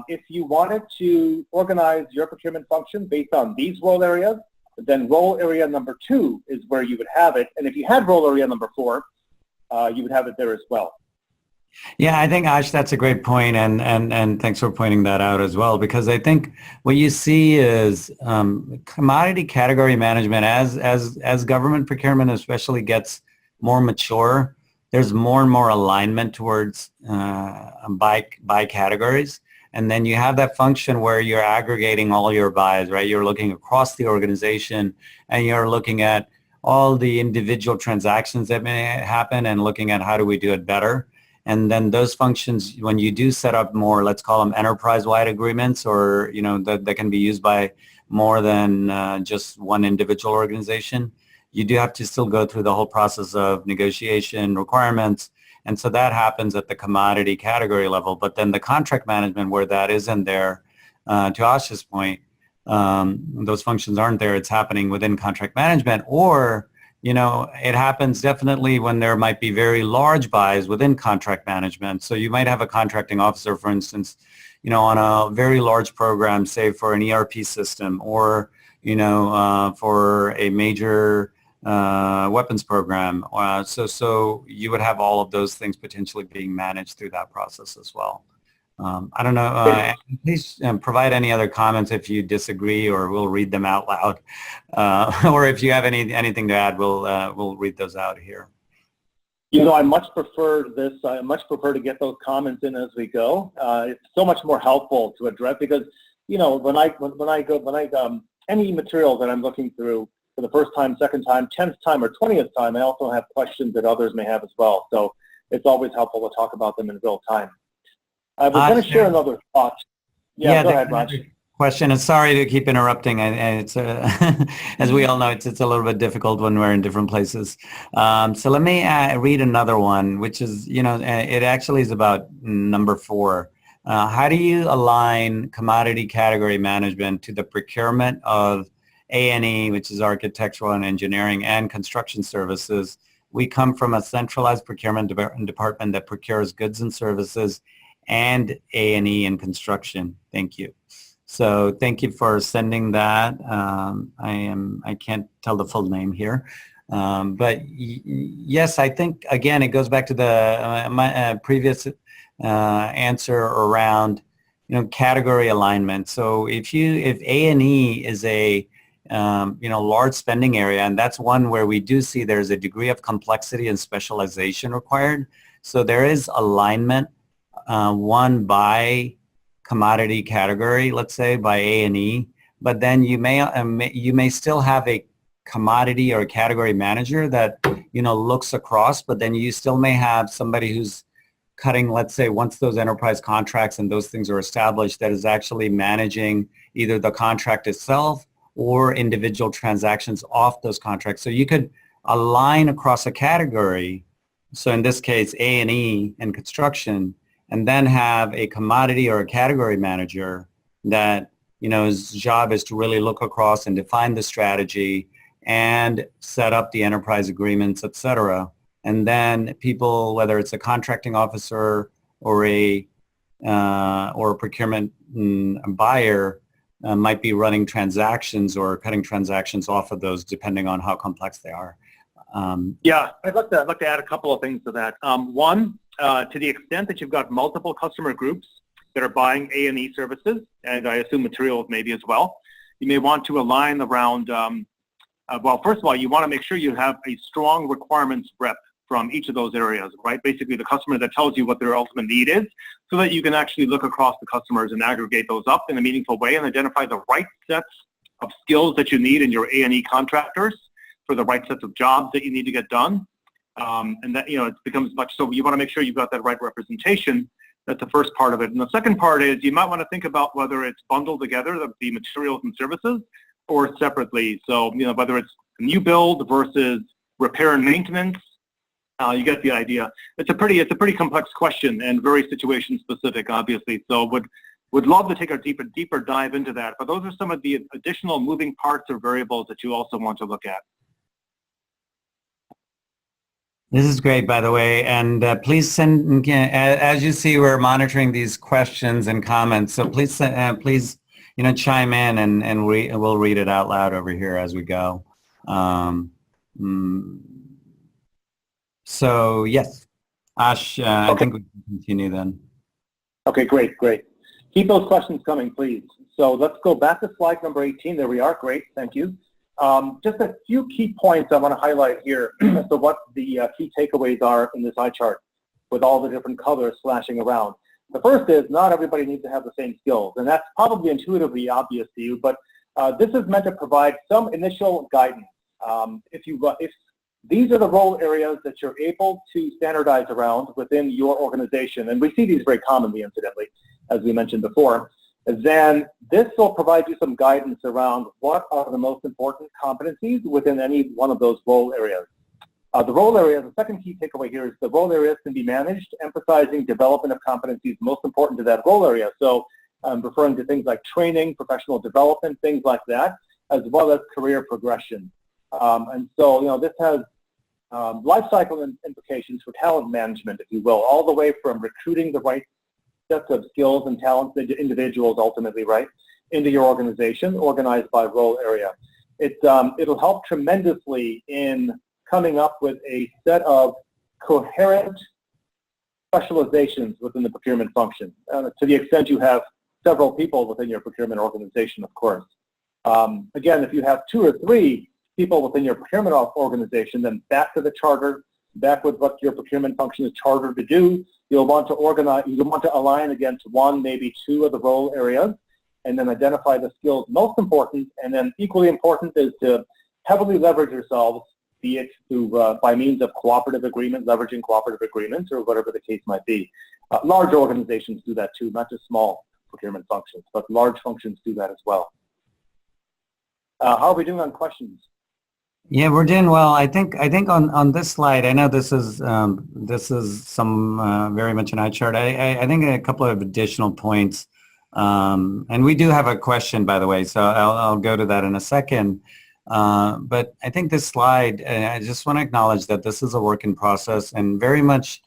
if you wanted to organize your procurement function based on these role areas, then role area number 2 is where you would have it. And if you had role area number 4, you would have it there as well. Yeah, I think, Ash, that's a great point, and thanks for pointing that out as well, because I think what you see is commodity category management as government procurement especially gets more mature, there's more and more alignment towards by categories. And then you have that function where you're aggregating all your buys, right? You're looking across the organization and you're looking at all the individual transactions that may happen and looking at how do we do it better. And then those functions, when you do set up more, let's call them enterprise-wide agreements, or that can be used by more than just one individual organization, you do have to still go through the whole process of negotiation, requirements, and so that happens at the commodity category level. But then the contract management, where that isn't there, to Ash's point, those functions aren't there. It's happening within contract management, or it happens definitely when there might be very large buys within contract management. So you might have a contracting officer, for instance, on a very large program, say for an ERP system, or for a major weapons program. So you would have all of those things potentially being managed through that process as well. I don't know. Please provide any other comments if you disagree, or we'll read them out loud. Or if you have anything to add, we'll read those out here. I much prefer this. I much prefer to get those comments in as we go. It's so much more helpful to address, because when I any material that I'm looking through for the first time, second time, 10th time, or 20th time, I also have questions that others may have as well. So it's always helpful to talk about them in real time. I was going to share another thought. Yeah, go ahead, Raj. Question, and sorry to keep interrupting, and it's as we all know, it's a little bit difficult when we're in different places. So let me read another one, which is, it actually is about number 4. How do you align commodity category management to the procurement of A&E, which is architectural and engineering, and construction services? We come from a centralized procurement department that procures goods and services and A&E and construction. Thank you. So thank you for sending that. I can't tell the full name here, but yes, I think again it goes back to the my previous answer around category alignment. So if A&E is a large spending area, and that's one where we do see there's a degree of complexity and specialization required. So there is alignment. One by commodity category, let's say by A&E, but then you may still have a commodity or a category manager that looks across, but then you still may have somebody who's cutting, let's say, once those enterprise contracts and those things are established, that is actually managing either the contract itself or individual transactions off those contracts. So you could align across a category. So in this case, A&E and construction, and then have a commodity or a category manager that, his job is to really look across and define the strategy and set up the enterprise agreements, et cetera. And then people, whether it's a contracting officer or a procurement buyer, might be running transactions or cutting transactions off of those depending on how complex they are. Yeah, I'd like to add a couple of things to that. One, to the extent that you've got multiple customer groups that are buying A&E services, and I assume materials maybe as well, you may want to align around, well, first of all, you want to make sure you have a strong requirements rep from each of those areas, right? Basically the customer that tells you what their ultimate need is, so that you can actually look across the customers and aggregate those up in a meaningful way and identify the right sets of skills that you need in your A&E contractors for the right sets of jobs that you need to get done. And that, it becomes much, so you want to make sure you've got that right representation. That's the first part of it. And the second part is you might want to think about whether it's bundled together, the materials and services, or separately. So, whether it's new build versus repair and maintenance, you get the idea. It's a pretty complex question and very situation specific, obviously. So would love to take a deeper dive into that. But those are some of the additional moving parts or variables that you also want to look at. This is great, by the way, and please send, as you see, we're monitoring these questions and comments, so please, chime in and we'll read it out loud over here as we go. So, yes, Ash, okay. I think we can continue then. Okay, great. Keep those questions coming, please. So let's go back to slide number 18. There we are. Great, thank you. Just a few key points I want to highlight here as to what the key takeaways are in this eye chart with all the different colors flashing around. The first is not everybody needs to have the same skills, and that's probably intuitively obvious to you, but this is meant to provide some initial guidance. If these are the role areas that you're able to standardize around within your organization, and we see these very commonly, incidentally, as we mentioned before, then this will provide you some guidance around what are the most important competencies within any one of those role areas. The role areas, the second key takeaway here is the role areas can be managed, emphasizing development of competencies most important to that role area. So I'm referring to things like training, professional development, things like that, as well as career progression. And so, this has life cycle implications for talent management, if you will, all the way from recruiting the right sets of skills and talents, individuals ultimately, right, into your organization, organized by role area. It'll help tremendously in coming up with a set of coherent specializations within the procurement function, to the extent you have several people within your procurement organization, of course. Again, if you have 2 or 3 people within your procurement organization, then back to the charter, back with what your procurement function is chartered to do. You'll want to organize, you'll want to align against 1, maybe 2 of the role areas, and then identify the skills most important, and then equally important is to heavily leverage yourselves, be it through, by means of cooperative agreement, leveraging cooperative agreements, or whatever the case might be. Large organizations do that too, not just small procurement functions, but large functions do that as well. How are we doing on questions? Yeah, we're doing well. I think on this slide, I know this is some very much an eye chart. I think a couple of additional points, and we do have a question, by the way, so I'll go to that in a second. But I think this slide, I just want to acknowledge that this is a work in process and very much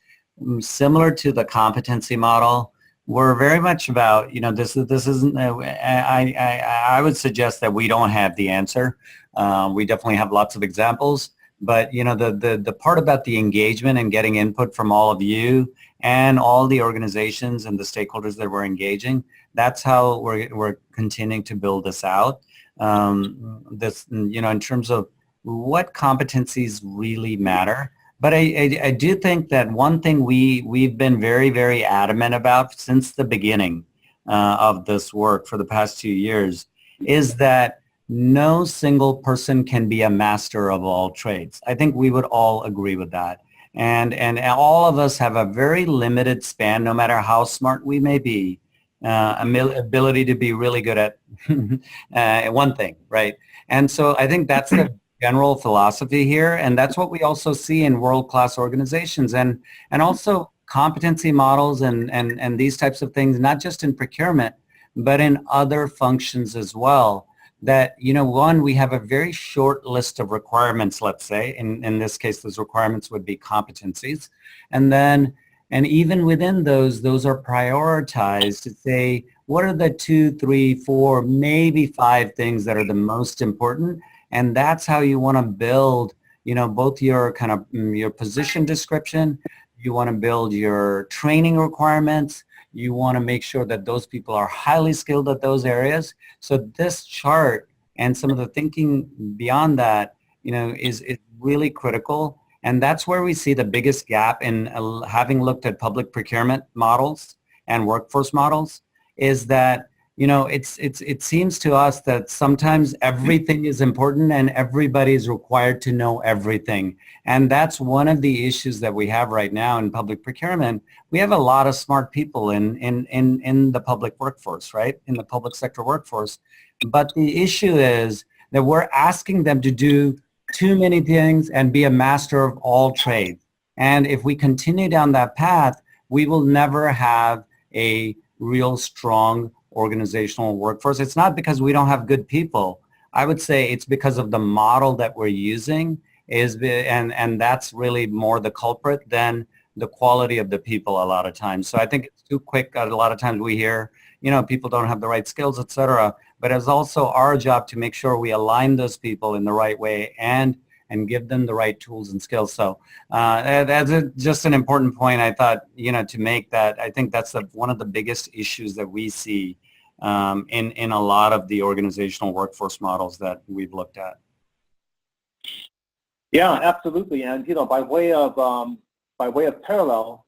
similar to the competency model. We're very much about, this isn't, I would suggest that we don't have the answer. We definitely have lots of examples, but the part about the engagement and getting input from all of you and all the organizations and the stakeholders that we're engaging, that's how we're continuing to build this out. In terms of what competencies really matter. But I do think that one thing we've been very, very adamant about since the beginning of this work for the past 2 years is that no single person can be a master of all trades. I think we would all agree with that. And all of us have a very limited span, no matter how smart we may be, ability to be really good at one thing, right? And so I think that's the general philosophy here, and that's what we also see in world-class organizations and also competency models and these types of things, not just in procurement, but in other functions as well. That, one, we have a very short list of requirements, let's say. In this case, those requirements would be competencies. And even within those are prioritized to say, what are the 2, 3, 4, maybe 5 things that are the most important? And that's how you want to build both your kind of your position description, you want to build your training requirements, you want to make sure that those people are highly skilled at those areas. So this chart and some of the thinking beyond that, is really critical. And that's where we see the biggest gap in having looked at public procurement models and workforce models, is that it seems to us that sometimes everything is important and everybody is required to know everything. And that's one of the issues that we have right now in public procurement. We have a lot of smart people in the public workforce, right? In the public sector workforce. But the issue is that we're asking them to do too many things and be a master of all trades. And if we continue down that path, we will never have a real strong organizational workforce. It's not because we don't have good people. I would say it's because of the model that we're using and that's really more the culprit than the quality of the people a lot of times. So I think it's too quick. A lot of times we hear, people don't have the right skills, et cetera. But it's also our job to make sure we align those people in the right way and give them the right tools and skills. So that's just an important point I thought, to make, that I think that's one of the biggest issues that we see in a lot of the organizational workforce models that we've looked at. Yeah, absolutely. And by way of parallel,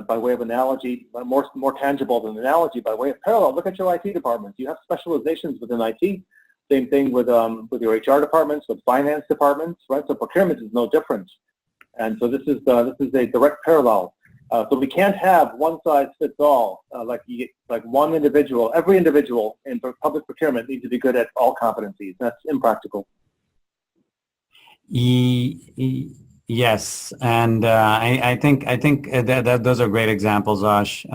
by way of analogy, more tangible than analogy, by way of parallel, look at your IT departments. You have specializations within IT. Same thing with your HR departments, with finance departments, right? So procurement is no different. And so this is a direct parallel. So we can't have one size fits all, like one individual. Every individual in public procurement needs to be good at all competencies. That's impractical. Yes, and I think that those are great examples, Ash.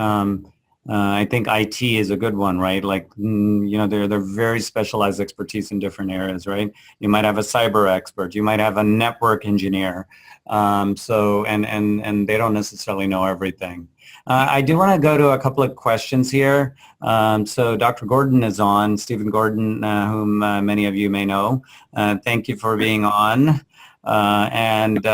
I think IT is a good one, right? Like, they're very specialized expertise in different areas, right? You might have a cyber expert, you might have a network engineer, so and they don't necessarily know everything. I do want to go to a couple of questions here. So Dr. Gordon is on, Stephen Gordon, whom many of you may know. Thank you for being on. And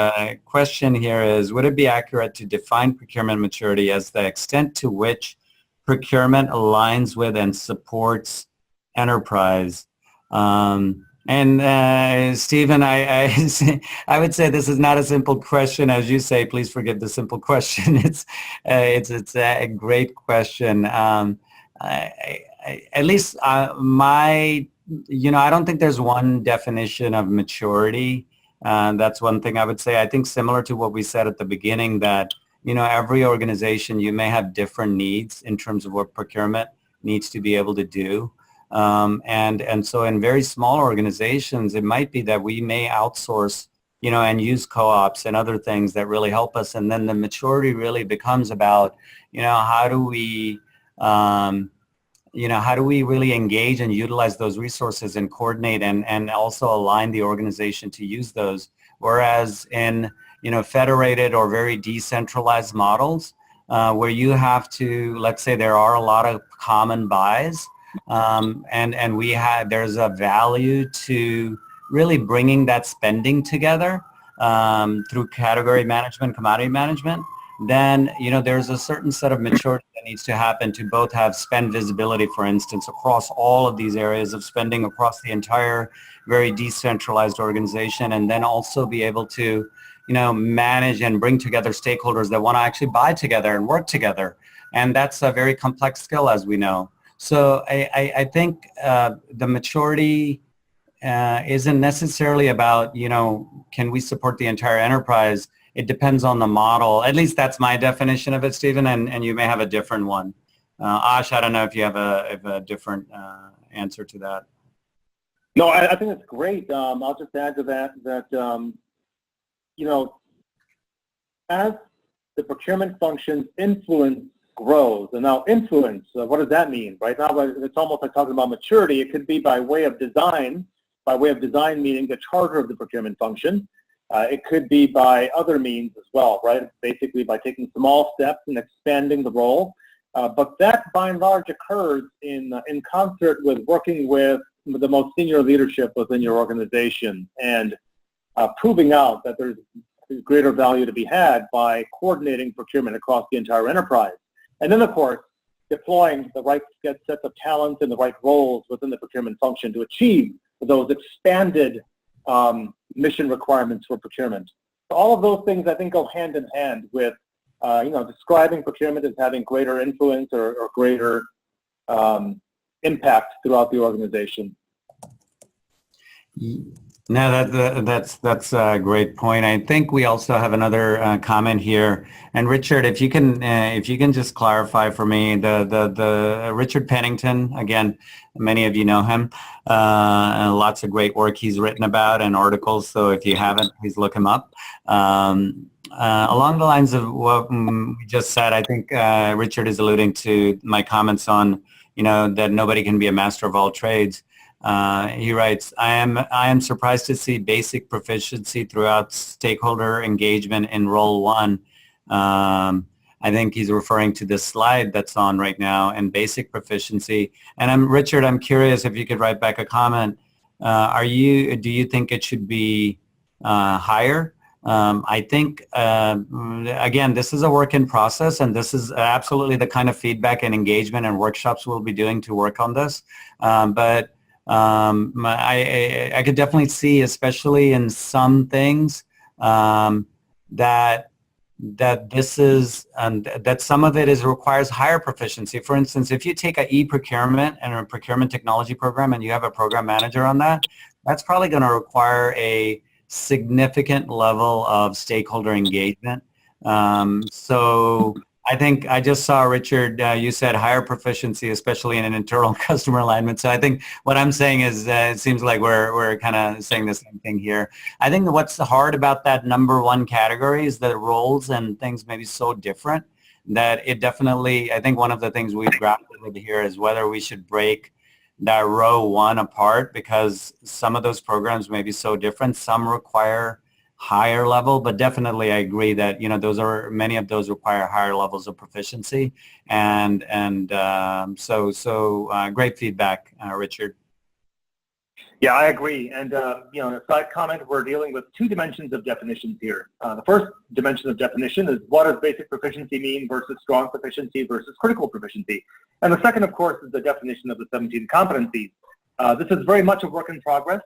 question here is, would it be accurate to define procurement maturity as the extent to which procurement aligns with and supports enterprise? Stephen, I would say this is not a simple question, as you say. Please forgive the simple question. It's a great question. At least I don't think there's one definition of maturity. That's one thing I would say. I think similar to what we said at the beginning, that every organization, you may have different needs in terms of what procurement needs to be able to do. And so in very small organizations, it might be that we may outsource, and use co-ops and other things that really help us. And then the maturity really becomes about, how do we really engage and utilize those resources and coordinate and also align the organization to use those. Whereas in, federated or very decentralized models, where you have to, let's say there are a lot of common buys, and there's a value to really bringing that spending together through category management, commodity management. Then, there's a certain set of maturity that needs to happen to both have spend visibility, for instance, across all of these areas of spending across the entire very decentralized organization, and then also be able to, manage and bring together stakeholders that want to actually buy together and work together. And that's a very complex skill, as we know. So I think the maturity isn't necessarily about, can we support the entire enterprise? It depends on the model. At least that's my definition of it, Stephen, and you may have a different one. Ash, I don't know if you have a different answer to that. No, I think it's great. I'll just add to that as the procurement function's influence grows, and now influence, what does that mean? Right now, it's almost like talking about maturity. It could be by way of design meaning the charter of the procurement function. It could be by other means as well, right? Basically by taking small steps and expanding the role. But that, by and large, occurs in concert with working with the most senior leadership within your organization. And proving out that there's greater value to be had by coordinating procurement across the entire enterprise. And then, of course, deploying the right sets of talent and the right roles within the procurement function to achieve those expanded mission requirements for procurement. So all of those things, I think, go hand in hand with, describing procurement as having greater influence or greater impact throughout the organization. No, that's a great point. I think we also have another comment here. And Richard, if you can just clarify for me, the Richard Pennington, again, many of you know him, and lots of great work he's written about and articles. So if you haven't, please look him up. Along the lines of what we just said, I think Richard is alluding to my comments on, that nobody can be a master of all trades. He writes, I am surprised to see basic proficiency throughout stakeholder engagement in role 1. I think he's referring to this slide that's on right now, and basic proficiency. And Richard, I'm curious if you could write back a comment. Do you think it should be higher? I think, again, this is a work in process, and this is absolutely the kind of feedback and engagement and workshops we'll be doing to work on this. But I could definitely see, especially in some things, that this is, and that some of it requires higher proficiency. For instance, if you take a e-procurement and a procurement technology program and you have a program manager on that, that's probably going to require a significant level of stakeholder engagement. So I think I just saw, Richard, you said higher proficiency, especially in an internal customer alignment. So I think what I'm saying is it seems like we're kind of saying the same thing here. I think what's hard about that number 1 category is that roles and things may be so different that it definitely, I think one of the things we've grappled with here is whether we should break that row 1 apart, because some of those programs may be so different. Some require higher level, but definitely I agree that many of those require higher levels of proficiency, and so great feedback, Richard. Yeah, I agree. And in a side comment, we're dealing with 2 dimensions of definitions here. The first dimension of definition is what does basic proficiency mean versus strong proficiency versus critical proficiency, and the second, of course, is the definition of the 17 competencies. This is very much a work in progress.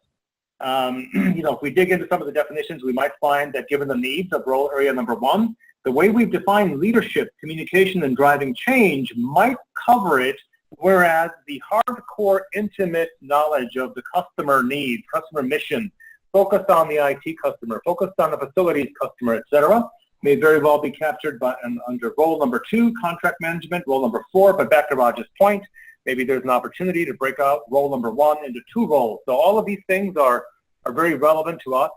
If we dig into some of the definitions, we might find that given the needs of role area number 1, the way we've defined leadership, communication, and driving change might cover it, whereas the hardcore, intimate knowledge of the customer needs, customer mission, focused on the IT customer, focused on the facilities customer, etc., may very well be captured under role number 2, contract management, role number 4, but back to Raj's point, maybe there's an opportunity to break out role number 1 into 2 roles. So all of these things are very relevant to us.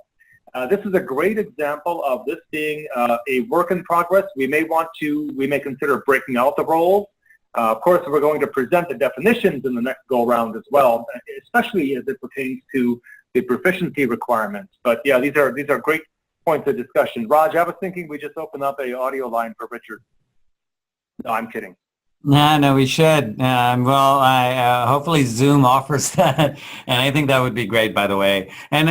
This is a great example of this being a work in progress. We may consider breaking out the roles. Of course, we're going to present the definitions in the next go-round as well, especially as it pertains to the proficiency requirements. But yeah, these are great points of discussion. Raj, I was thinking we just open up a audio line for Richard. No, I'm kidding. No, we should. Hopefully Zoom offers that, and I think that would be great, by the way. And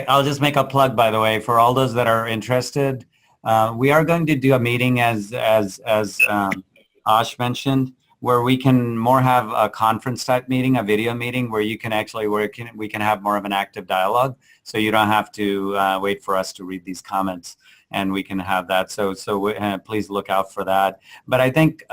I'll just make a plug, by the way, for all those that are interested. We are going to do a meeting, as Ash mentioned, where we can more have a conference type meeting, a video meeting, where you can actually we can have more of an active dialogue. So you don't have to wait for us to read these comments, and we can have that. So please look out for that. But I think,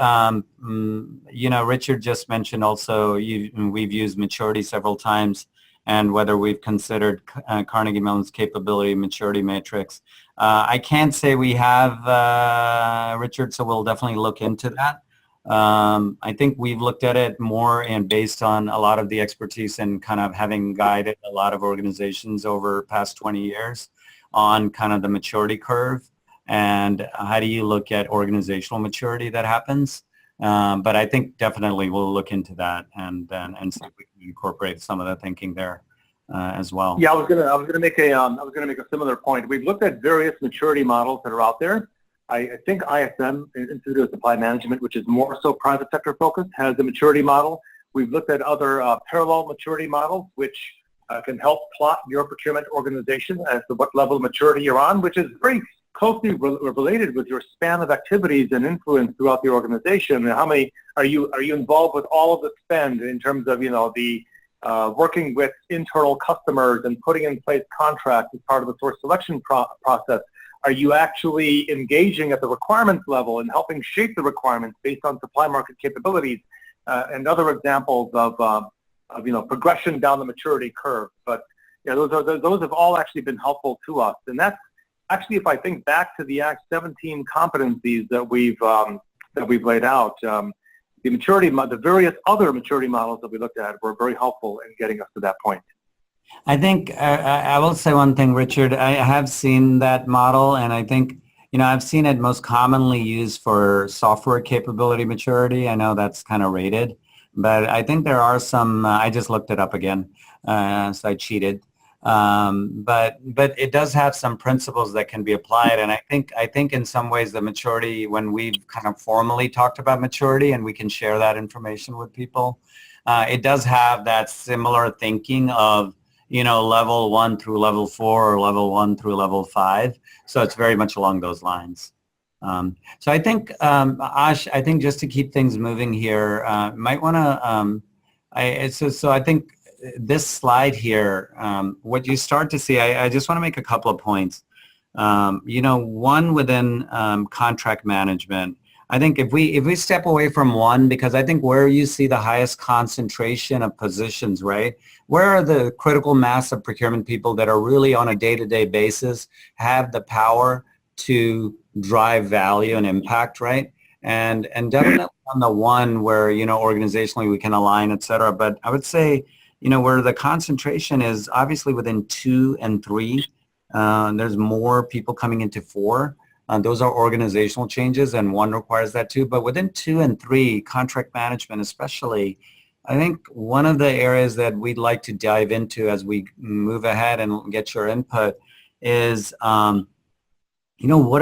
Richard just mentioned also, we've used maturity several times, and whether we've considered Carnegie Mellon's capability maturity matrix. I can't say we have, Richard, so we'll definitely look into that. I think we've looked at it more and based on a lot of the expertise and kind of having guided a lot of organizations over past 20 years on kind of the maturity curve and how do you look at organizational maturity that happens. But I think definitely we'll look into that and see if we can incorporate some of the thinking there as well. Yeah, I was gonna make a similar point. We've looked at various maturity models that are out there. I think ISM, Institute of Supply Management, which is more so private sector focused, has a maturity model. We've looked at other parallel maturity models, which can help plot your procurement organization as to what level of maturity you're on, which is very closely related with your span of activities and influence throughout the organization. And how many are you involved with all of the spend in terms of the working with internal customers and putting in place contracts as part of the source selection process? Are you actually engaging at the requirements level and helping shape the requirements based on supply market capabilities and other examples of progression down the maturity curve? But those have all actually been helpful to us, and that's actually, if I think back to the Act 17 competencies that we've laid out, the various other maturity models that we looked at were very helpful in getting us to that point. I think I will say one thing, Richard. I have seen that model, and I think I've seen it most commonly used for software capability maturity. I know that's kind of rated, but I think there are some. I just looked it up again, so I cheated. But it does have some principles that can be applied, and I think in some ways the maturity, when we've kind of formally talked about maturity and we can share that information with people, it does have that similar thinking of level 1 through level 4 or level 1 through level 5. So it's very much along those lines. So I think, Ash, I think just to keep things moving here, might want to, so I think this slide here, what you start to see, I just want to make a couple of points. One within contract management, I think if we step away from one, because I think where you see the highest concentration of positions, right? Where are the critical mass of procurement people that are really on a day-to-day basis have the power to drive value and impact, right? And definitely on the one where, organizationally we can align, et cetera. But I would say, where the concentration is obviously within 2 and 3, there's more people coming into 4. Those are organizational changes, and 1 requires that too. But within 2 and 3, contract management especially, I think one of the areas that we'd like to dive into as we move ahead and get your input is, what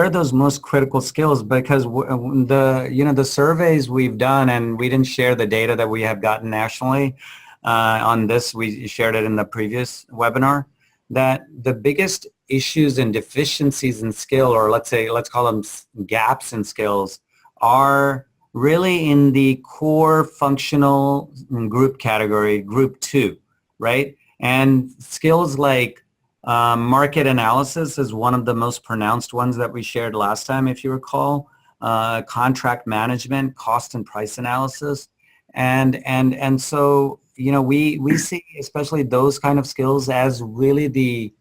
are those most critical skills? Because the surveys we've done, and we didn't share the data that we have gotten nationally on this, we shared it in the previous webinar, that the biggest issues and deficiencies in skill, or let's call them gaps in skills, are really in the core functional group category, group 2, right? And skills like market analysis is one of the most pronounced ones that we shared last time, if you recall. Contract management, cost and price analysis, and so we see especially those kind of skills as really the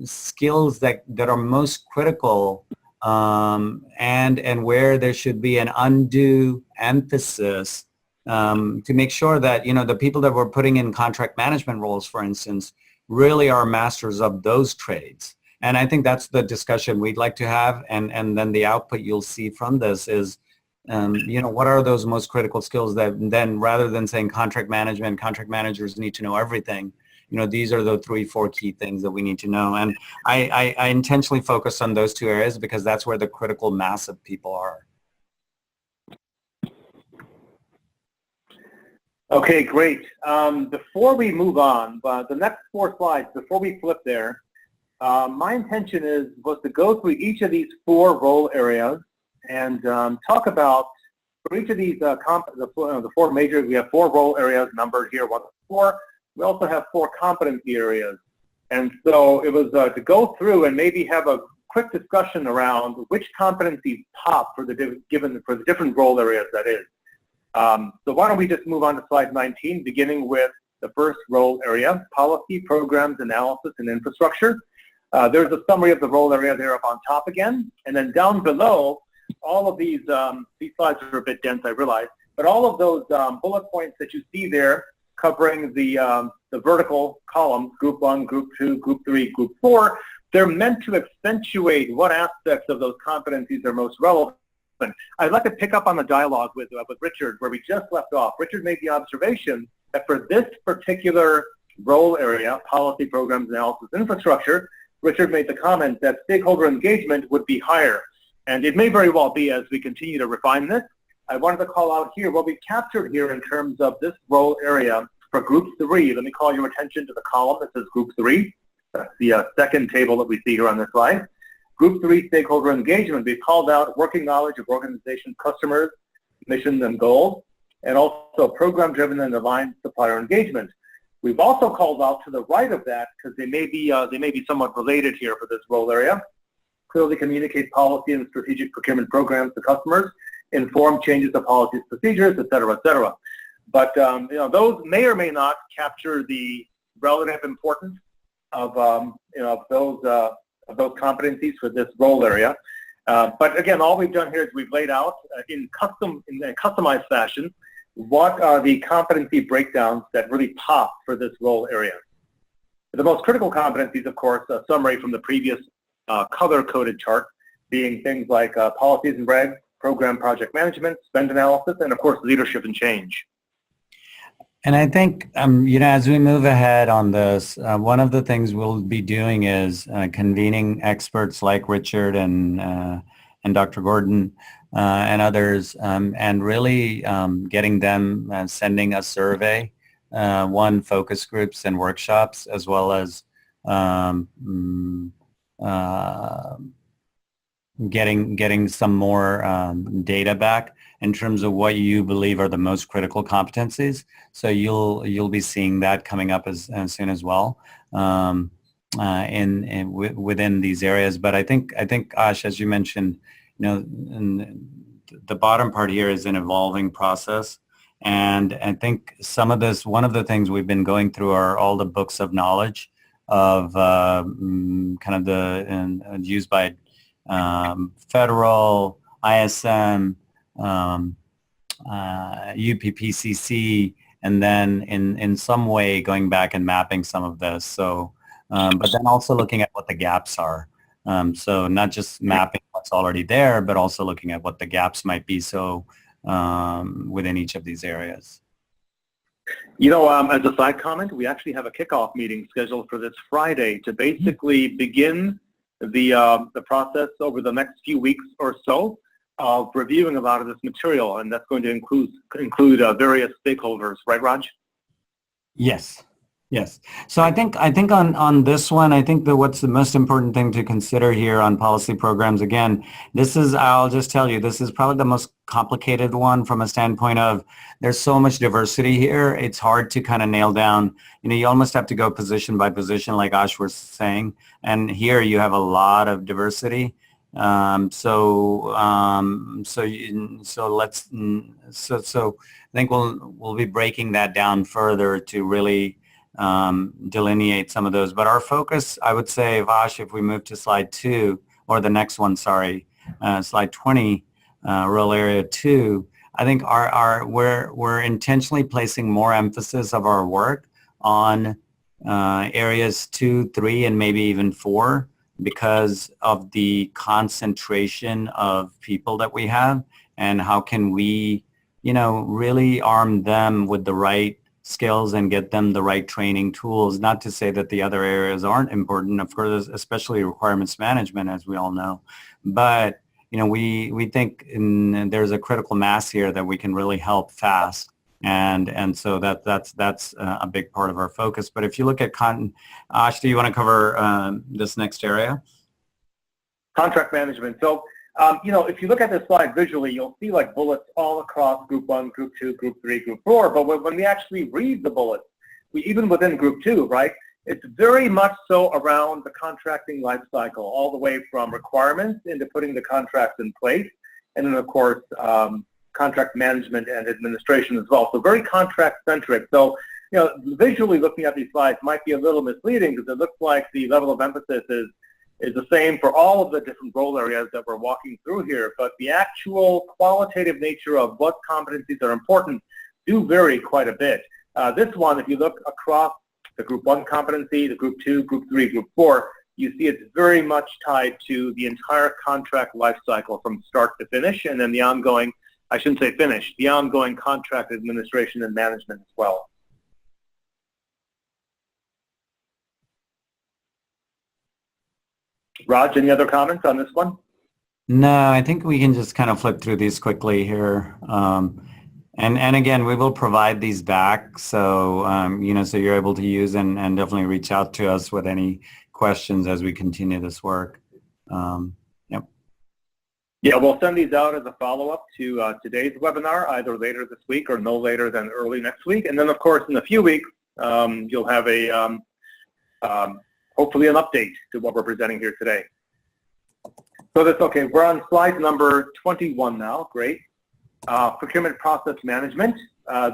skills that are most critical, and where there should be an undue emphasis to make sure that the people that we're putting in contract management roles, for instance, really are masters of those trades. And I think that's the discussion we'd like to have, and then the output you'll see from this is what are those most critical skills that then, rather than saying contract managers need to know everything, these are the 3-4 key things that we need to know. And I intentionally focus on those 2 areas because that's where the critical mass of people are. Okay, great. Before we move on, the next 4 slides, before we flip there, my intention was to go through each of these 4 role areas and talk about, for each of these, the 4 major, we have 4 role areas numbered here, 1 to 4. We also have 4 competency areas. And so it was to go through and maybe have a quick discussion around which competencies pop for the different role areas, that is. So why don't we just move on to slide 19, beginning with the first role area, policy, programs, analysis, and infrastructure. There's a summary of the role area there up on top again. And then down below, all of these slides are a bit dense, I realize, but all of those bullet points that you see there covering the vertical columns, group 1, group 2, group 3, group 4, they're meant to accentuate what aspects of those competencies are most relevant. I'd like to pick up on the dialogue with Richard, where we just left off. Richard made the observation that for this particular role area, policy, programs, analysis, infrastructure, Richard made the comment that stakeholder engagement would be higher. And it may very well be as we continue to refine this. I wanted to call out here what we captured here in terms of this role area For Group 3, let me call your attention to the column that says Group 3. That's the second table that we see here on this slide. Group 3 stakeholder engagement, we've called out working knowledge of organization customers, missions, and goals, and also program-driven and aligned supplier engagement. We've also called out to the right of that, because they may be somewhat related here for this role area. Clearly communicate policy and strategic procurement programs to customers, inform changes to policies, procedures, et cetera, et cetera. But those may or may not capture the relative importance of those competencies for this role area. But again, all we've done here is we've laid out in a customized fashion what are the competency breakdowns that really pop for this role area. The most critical competencies, of course, a summary from the previous color-coded chart, being things like policies and regs, program project management, spend analysis, and of course, leadership and change. And I think, as we move ahead on this, one of the things we'll be doing is convening experts like Richard and Dr. Gordon and others, and really getting them sending a survey, one focus groups and workshops, as well as getting some more data back in terms of what you believe are the most critical competencies. So you'll be seeing that coming up as soon as well within these areas. But I think Ash, as you mentioned, the bottom part here is an evolving process. And I think one of the things we've been going through are all the books of knowledge of used by federal, ISM, UPPCC, and then in some way going back and mapping some of this. So, but then also looking at what the gaps are. So not just mapping what's already there, but also looking at what the gaps might be. So within each of these areas. As a side comment, we actually have a kickoff meeting scheduled for this Friday to basically begin the process over the next few weeks or so of reviewing a lot of this material, and that's going to include various stakeholders, right, Raj? Yes. So I think on this one, I think that what's the most important thing to consider here on policy programs, again, I'll just tell you, this is probably the most complicated one from a standpoint of there's so much diversity here. It's hard to kind of nail down. You almost have to go position by position, like Ash was saying. And here you have a lot of diversity. So I think we'll be breaking that down further to really delineate some of those. But our focus, I would say, Vash, if we move to slide 2, or the next one, sorry, slide 20, rural area 2, I think we're intentionally placing more emphasis of our work on areas 2, 3, and maybe even 4 because of the concentration of people that we have, and how can we, really arm them with the right skills and get them the right training tools. Not to say that the other areas aren't important, of course, especially requirements management, as we all know. But we think there's a critical mass here that we can really help fast, and so that's a big part of our focus. But if you look at Ash, do you want to cover this next area? Contract management. So if you look at this slide visually, you'll see like bullets all across Group 1, Group 2, Group 3, Group 4. But when we actually read the bullets, even within Group 2, right, it's very much so around the contracting life cycle, all the way from requirements into putting the contracts in place, and then, of course, contract management and administration as well. So very contract-centric. So, visually looking at these slides might be a little misleading because it looks like the level of emphasis is the same for all of the different role areas that we're walking through here, but the actual qualitative nature of what competencies are important do vary quite a bit. This one, if you look across the Group 1 competency, the Group 2, Group 3, Group 4, you see it's very much tied to the entire contract life cycle from start to finish, and then the ongoing, I shouldn't say finish, the ongoing contract administration and management as well. Raj, any other comments on this one? No, I think we can just kind of flip through these quickly here. And again, we will provide these back, so so you're able to use and definitely reach out to us with any questions as we continue this work. Yep. Yeah, we'll send these out as a follow-up to today's webinar, either later this week or no later than early next week. And then, of course, in a few weeks, you'll have a hopefully an update to what we're presenting here today. So that's okay. We're on slide number 21 now. Great. Procurement process management.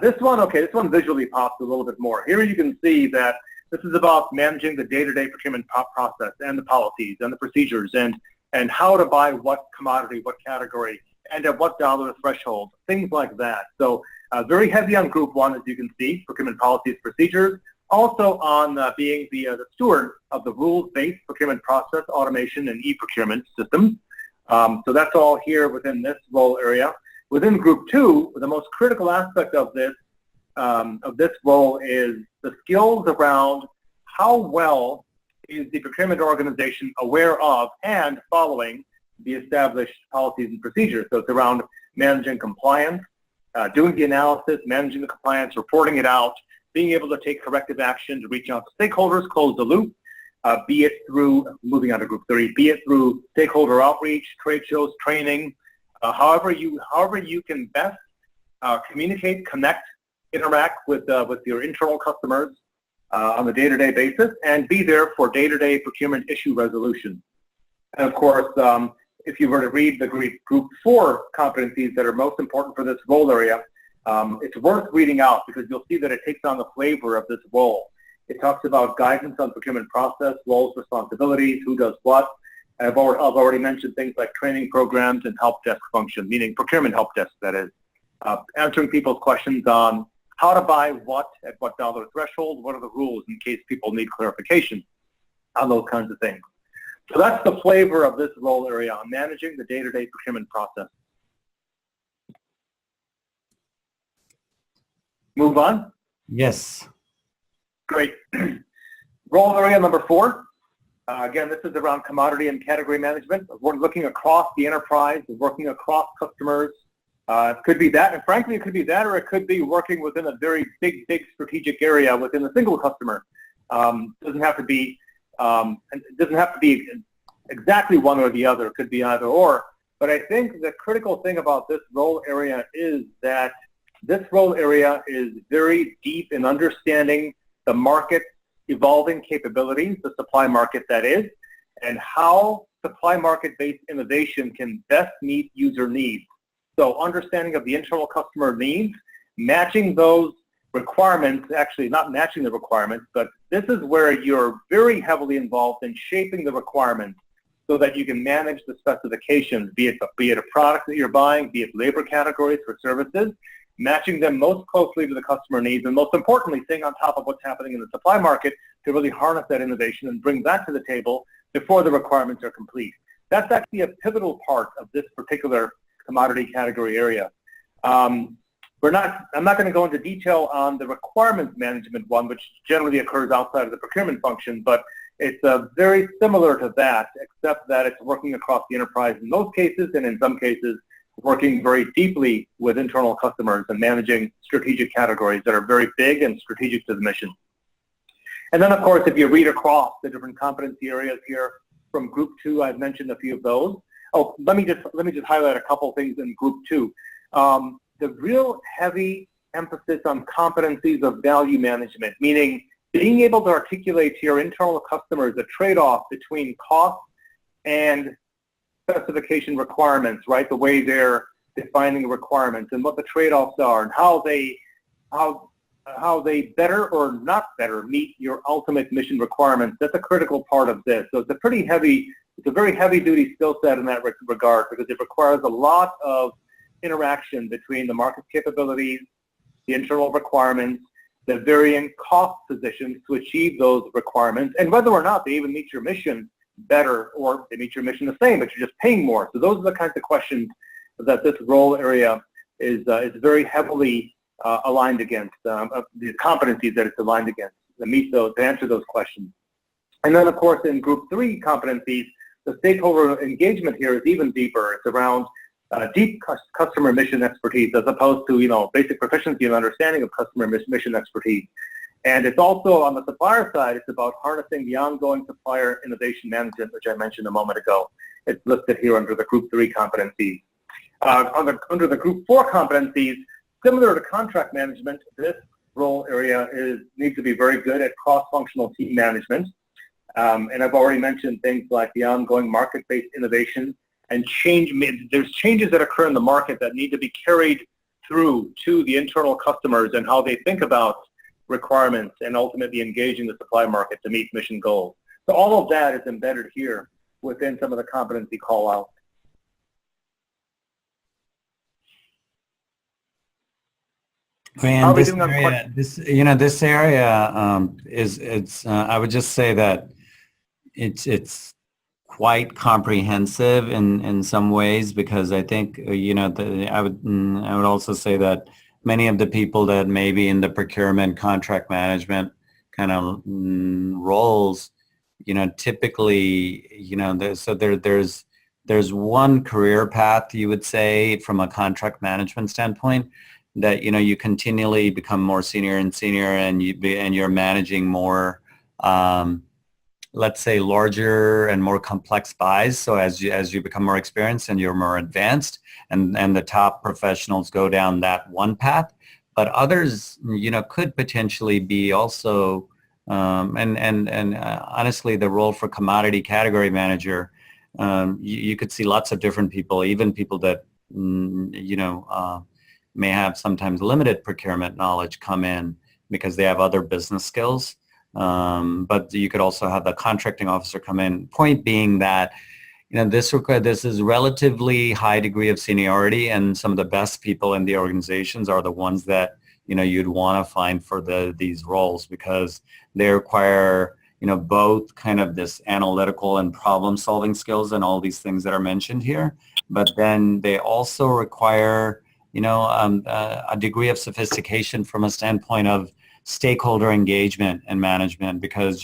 This one visually pops a little bit more. Here you can see that this is about managing the day-to-day procurement process and the policies and the procedures and how to buy what commodity, what category, and at what dollar threshold, things like that. So very heavy on group one, as you can see, procurement policies, procedures. Also on being the steward of the rules-based procurement process, automation, and e-procurement systems. So that's all here within this role area. Within Group 2, the most critical aspect of this role is the skills around how well is the procurement organization aware of and following the established policies and procedures. So it's around managing compliance, doing the analysis, managing the compliance, reporting it out, being able to take corrective action to reach out to stakeholders, close the loop, be it through, moving on to Group 3, be it through stakeholder outreach, trade shows, training, however you can best communicate, connect, interact with your internal customers on a day-to-day basis, and be there for day-to-day procurement issue resolution. And of course, if you were to read the Group 4 competencies that are most important for this role area, it's worth reading out because you'll see that it takes on the flavor of this role. It talks about guidance on procurement process, roles, responsibilities, who does what. I've already mentioned things like training programs and help desk function, meaning procurement help desk, that is. Answering people's questions on how to buy what, at what dollar threshold, what are the rules in case people need clarification on those kinds of things. So that's the flavor of this role area on managing the day-to-day procurement process. Move on? Yes. Great. Role area number 4. Again, this is around commodity and category management. We're looking across the enterprise, working across customers. It could be that, and frankly, it could be that, or it could be working within a very big strategic area within a single customer. Doesn't have to be exactly one or the other. It could be either or. But I think the critical thing about this role area is that this role area is very deep in understanding the market evolving capabilities, the supply market that is, and how supply market-based innovation can best meet user needs. So understanding of the internal customer needs, matching those requirements, actually not matching the requirements, but this is where you're very heavily involved in shaping the requirements so that you can manage the specifications, be it a product that you're buying, be it labor categories for services, matching them most closely to the customer needs, and most importantly, staying on top of what's happening in the supply market to really harness that innovation and bring that to the table before the requirements are complete. That's actually a pivotal part of this particular commodity category area. I'm not going to go into detail on the requirements management one, which generally occurs outside of the procurement function, but it's very similar to that, except that it's working across the enterprise in most cases, and in some cases, working very deeply with internal customers and managing strategic categories that are very big and strategic to the mission. And then, of course, if you read across the different competency areas here from Group 2, I've mentioned a few of those. Oh, let me just highlight a couple things in Group 2. The real heavy emphasis on competencies of value management, meaning being able to articulate to your internal customers the trade-off between cost and specification requirements, right? The way they're defining requirements and what the trade-offs are and how they better or not better meet your ultimate mission requirements. That's a critical part of this. So it's a very heavy-duty skill set in that regard because it requires a lot of interaction between the market capabilities, the internal requirements, the varying cost positions to achieve those requirements, and whether or not they even meet your mission better or they meet your mission the same, but you're just paying more. So those are the kinds of questions that this role area is very heavily aligned against, the competencies that it's aligned against to answer those questions. And then, of course, in Group 3 competencies, the stakeholder engagement here is even deeper. It's around deep customer mission expertise as opposed to, basic proficiency and understanding of customer mission expertise. And it's also on the supplier side, it's about harnessing the ongoing supplier innovation management, which I mentioned a moment ago. It's listed here under the Group 3 competencies. Under the Group 4 competencies, similar to contract management, this role area needs to be very good at cross-functional team management. And I've already mentioned things like the ongoing market-based innovation and there's changes that occur in the market that need to be carried through to the internal customers and how they think about requirements and ultimately engaging the supply market to meet mission goals. So all of that is embedded here within some of the competency call-outs. And this area is I would just say that it's quite comprehensive in some ways, because I think I would also say that many of the people that may be in the procurement contract management kind of roles, typically there's one career path, you would say, from a contract management standpoint, that you continually become more senior and senior, and you're managing more let's say larger and more complex buys. So as you become more experienced and you're more advanced, and the top professionals go down that one path, but others could potentially be also honestly, the role for commodity category manager, you could see lots of different people, even people that may have sometimes limited procurement knowledge come in because they have other business skills. But you could also have the contracting officer come in. Point being that this is relatively high degree of seniority, and some of the best people in the organizations are the ones that you'd want to find for these roles, because they require both kind of this analytical and problem solving skills and all these things that are mentioned here, but then they also require a degree of sophistication from a standpoint of stakeholder engagement and management, because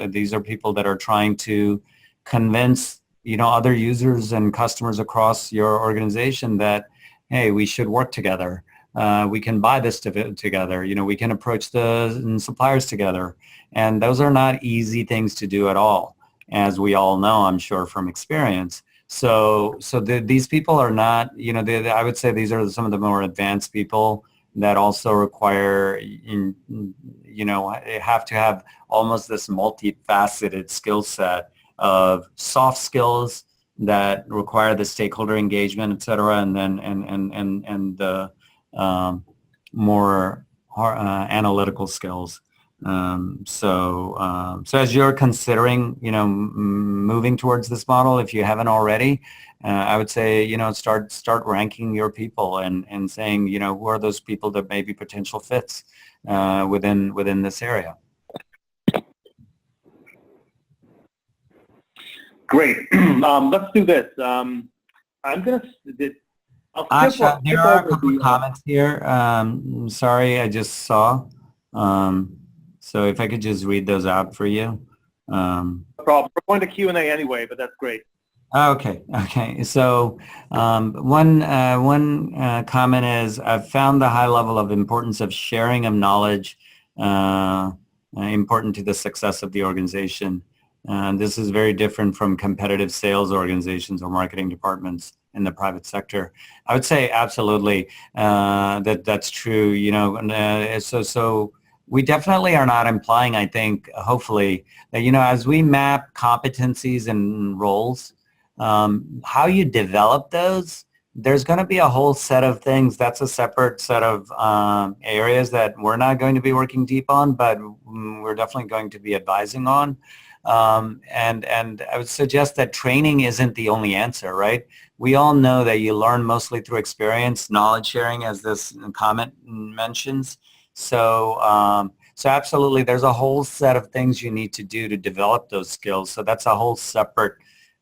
these are people that are trying to convince other users and customers across your organization that, hey, we should work together, we can buy this together, we can approach the suppliers together, and those are not easy things to do at all, as we all know, I'm sure, from experience. So these people are not, I would say these are some of the more advanced people that also require, have to have almost this multifaceted skill set of soft skills that require the stakeholder engagement, et cetera, and then the more analytical skills. So as you're considering, moving towards this model, if you haven't already, I would say, start ranking your people and saying, who are those people that may be potential fits within this area. Great. Let's do this. I'm going to... Ash, there are a couple of comments here. Sorry, I just saw. So if I could just read those out for you. No problem. We're going to Q&A anyway, but that's great. Okay. So one comment is, I've found the high level of importance of sharing of knowledge important to the success of the organization. This is very different from competitive sales organizations or marketing departments in the private sector. I would say absolutely that's true. So we definitely are not implying, I think, hopefully, that, as we map competencies and roles, how you develop those, there's going to be a whole set of things. That's a separate set of areas that we're not going to be working deep on, but we're definitely going to be advising on. And I would suggest that training isn't the only answer, right? We all know that you learn mostly through experience, knowledge sharing, as this comment mentions. So absolutely, there's a whole set of things you need to do to develop those skills. So that's a whole separate,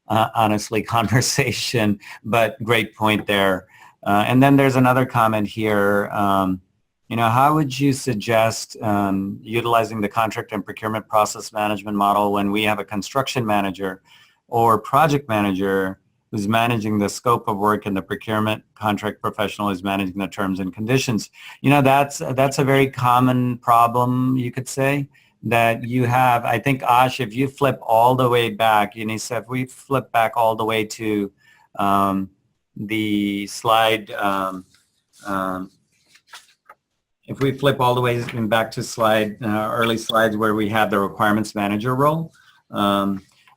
honestly, conversation, but great point there. And then there's another comment here. How would you suggest utilizing the contract and procurement process management model when we have a construction manager or project manager who's managing the scope of work, and the procurement contract professional is managing the terms and conditions. You know, that's a very common problem, you could say, that you have. I think, Ash, if you flip all the way back, Unisa, if we flip back all the way to the slide, if we flip all the way back to early slides where we have the requirements manager role,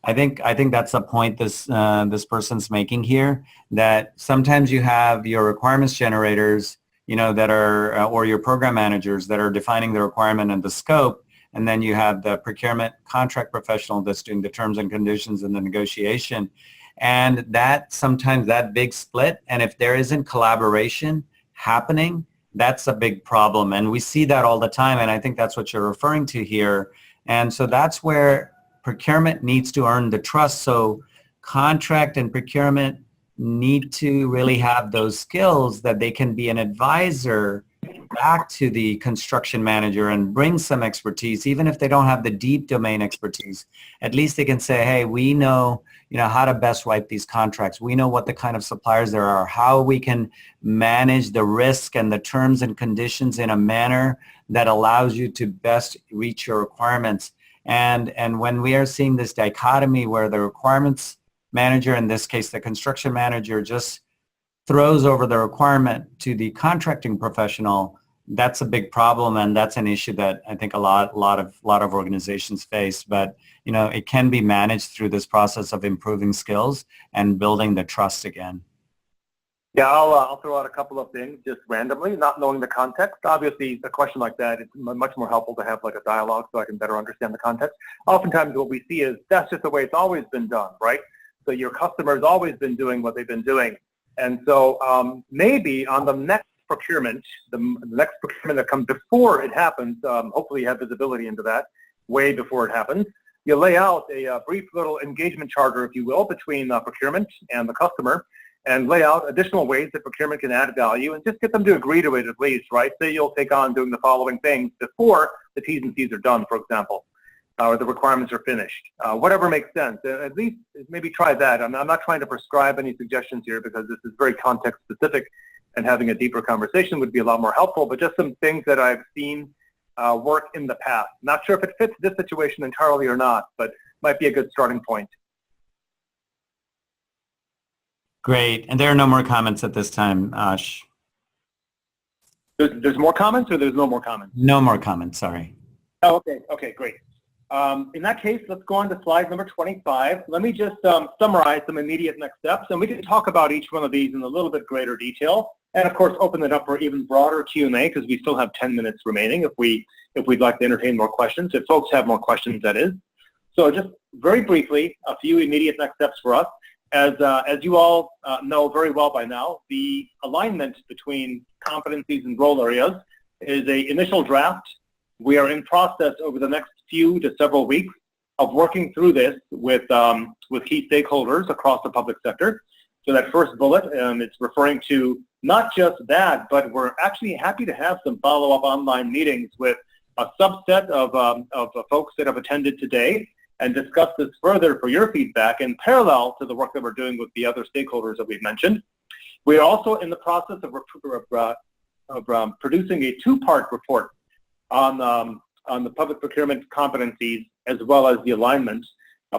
I think that's a point this person's making here, that sometimes you have your requirements generators, you know, that are, or your program managers that are defining the requirement and the scope, and then you have the procurement contract professional that's doing the terms and conditions and the negotiation. And that sometimes that big split, and if there isn't collaboration happening, that's a big problem. And we see that all the time, and I think that's what you're referring to here. And so that's where procurement needs to earn the trust. So contract and procurement need to really have those skills that they can be an advisor back to the construction manager and bring some expertise, even if they don't have the deep domain expertise. At least they can say, hey, we know, you know, how to best write these contracts. We know what the kind of suppliers there are, how we can manage the risk and the terms and conditions in a manner that allows you to best reach your requirements. And when we are seeing this dichotomy where the requirements manager, in this case the construction manager, just throws over the requirement to the contracting professional, that's a big problem, and that's an issue that I think a lot of organizations face. But you know, it can be managed through this process of improving skills and building the trust again. Yeah, I'll throw out a couple of things just randomly, not knowing the context. Obviously, a question like that, it's much more helpful to have like a dialogue so I can better understand the context. Oftentimes what we see is that's just the way it's always been done, right? So your customer's always been doing what they've been doing. And so maybe on the next procurement, the next procurement that comes before it happens, hopefully you have visibility into that way before it happens. You lay out a brief little engagement charter, if you will, between procurement and the customer, and lay out additional ways that procurement can add value, and just get them to agree to it at least, right? Say you'll take on doing the following things before the T's and C's are done, for example, or the requirements are finished. Whatever makes sense. At least maybe try that. I'm not trying to prescribe any suggestions here because this is very context specific, and having a deeper conversation would be a lot more helpful, but just some things that I've seen work in the past. Not sure if it fits this situation entirely or not, but might be a good starting point. Great. And there are no more comments at this time, Ash. There's more comments, or there's no more comments? No more comments, sorry. Oh, okay. Okay, great. In that case, let's go on to slide number 25. Let me just summarize some immediate next steps, and we can talk about each one of these in a little bit greater detail, and of course open it up for even broader Q&A, because we still have 10 minutes remaining if we'd like to entertain more questions, if folks have more questions, that is. So just very briefly, a few immediate next steps for us. As you all know very well by now, the alignment between competencies and role areas is an initial draft. We are in process over the next few to several weeks of working through this with key stakeholders across the public sector. So that first bullet, it's referring to not just that, but we're actually happy to have some follow-up online meetings with a subset of folks that have attended today, and discuss this further for your feedback in parallel to the work that we're doing with the other stakeholders that we've mentioned. We are also in the process of producing a two-part report on the public procurement competencies as well as the alignment.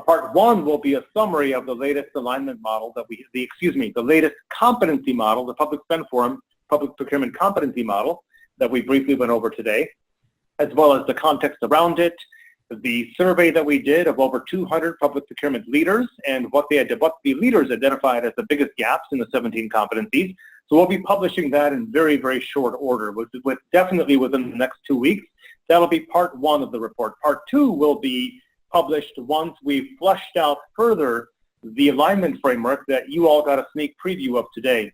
Part one will be a summary of the latest alignment model that the latest competency model, the Public Spend Forum Public Procurement Competency Model that we briefly went over today, as well as the context around it, the survey that we did of over 200 public procurement leaders, and what the leaders identified as the biggest gaps in the 17 competencies. So we'll be publishing that in very, very short order, definitely within the next 2 weeks. That'll be part one of the report. Part two will be published once we've fleshed out further the alignment framework that you all got a sneak preview of today.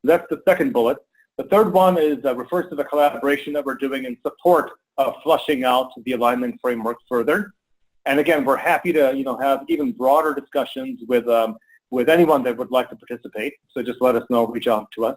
That's the second bullet. The third one refers to the collaboration that we're doing in support of fleshing out the alignment framework further. And again, we're happy to have even broader discussions with anyone that would like to participate. So just let us know, reach out to us.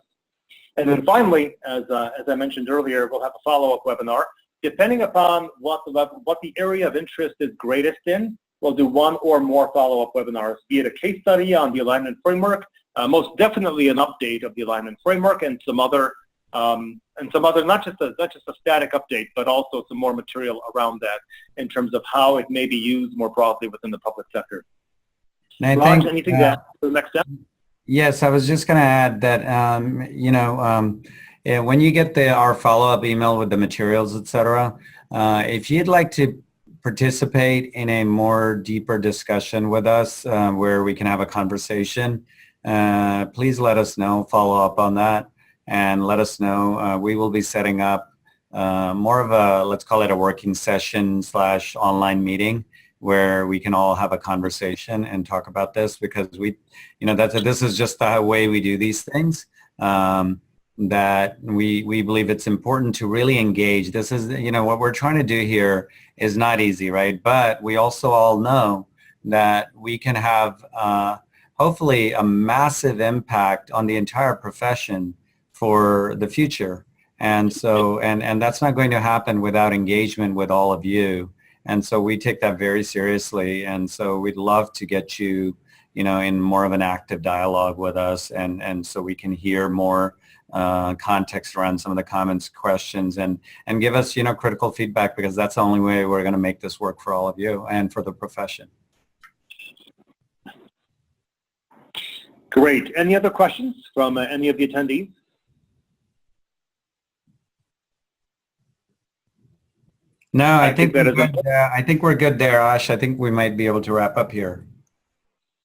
And then finally, as I mentioned earlier, we'll have a follow-up webinar. Depending upon what the area of interest is greatest in, we'll do one or more follow-up webinars, be it a case study on the alignment framework, most definitely an update of the alignment framework, and some other, not just a static update, but also some more material around that in terms of how it may be used more broadly within the public sector. Raj, anything to add for the next step? Yes, I was just going to add that, when you get our follow-up email with the materials, etc., if you'd like to participate in a more deeper discussion with us where we can have a conversation, please let us know, follow up on that, and let us know. We will be setting up more of a, let's call it a working session / online meeting where we can all have a conversation and talk about this, because this is just the way we do these things. That we believe it's important to really engage. This is, what we're trying to do here is not easy, right? But we also all know that we can have hopefully a massive impact on the entire profession for the future. And so, and that's not going to happen without engagement with all of you. And so we take that very seriously. And so we'd love to get you, in more of an active dialogue with us, and so we can hear more context around some of the comments, questions, and give us, critical feedback, because that's the only way we're going to make this work for all of you and for the profession. Great. Any other questions from any of the attendees? No, I think we're good there, Ash. I think we might be able to wrap up here.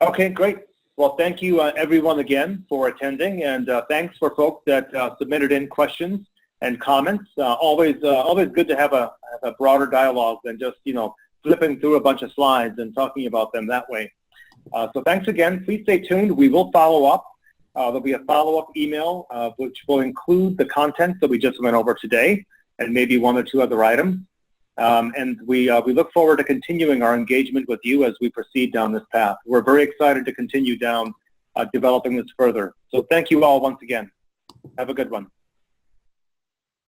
Okay, great. Well, thank you everyone again for attending, and thanks for folks that submitted in questions and comments. Always good to have a broader dialogue than just flipping through a bunch of slides and talking about them that way. So thanks again. Please stay tuned. We will follow up. There'll be a follow-up email which will include the content that we just went over today, and maybe one or two other items. And we look forward to continuing our engagement with you as we proceed down this path. We're very excited to continue down developing this further. So thank you all once again. Have a good one.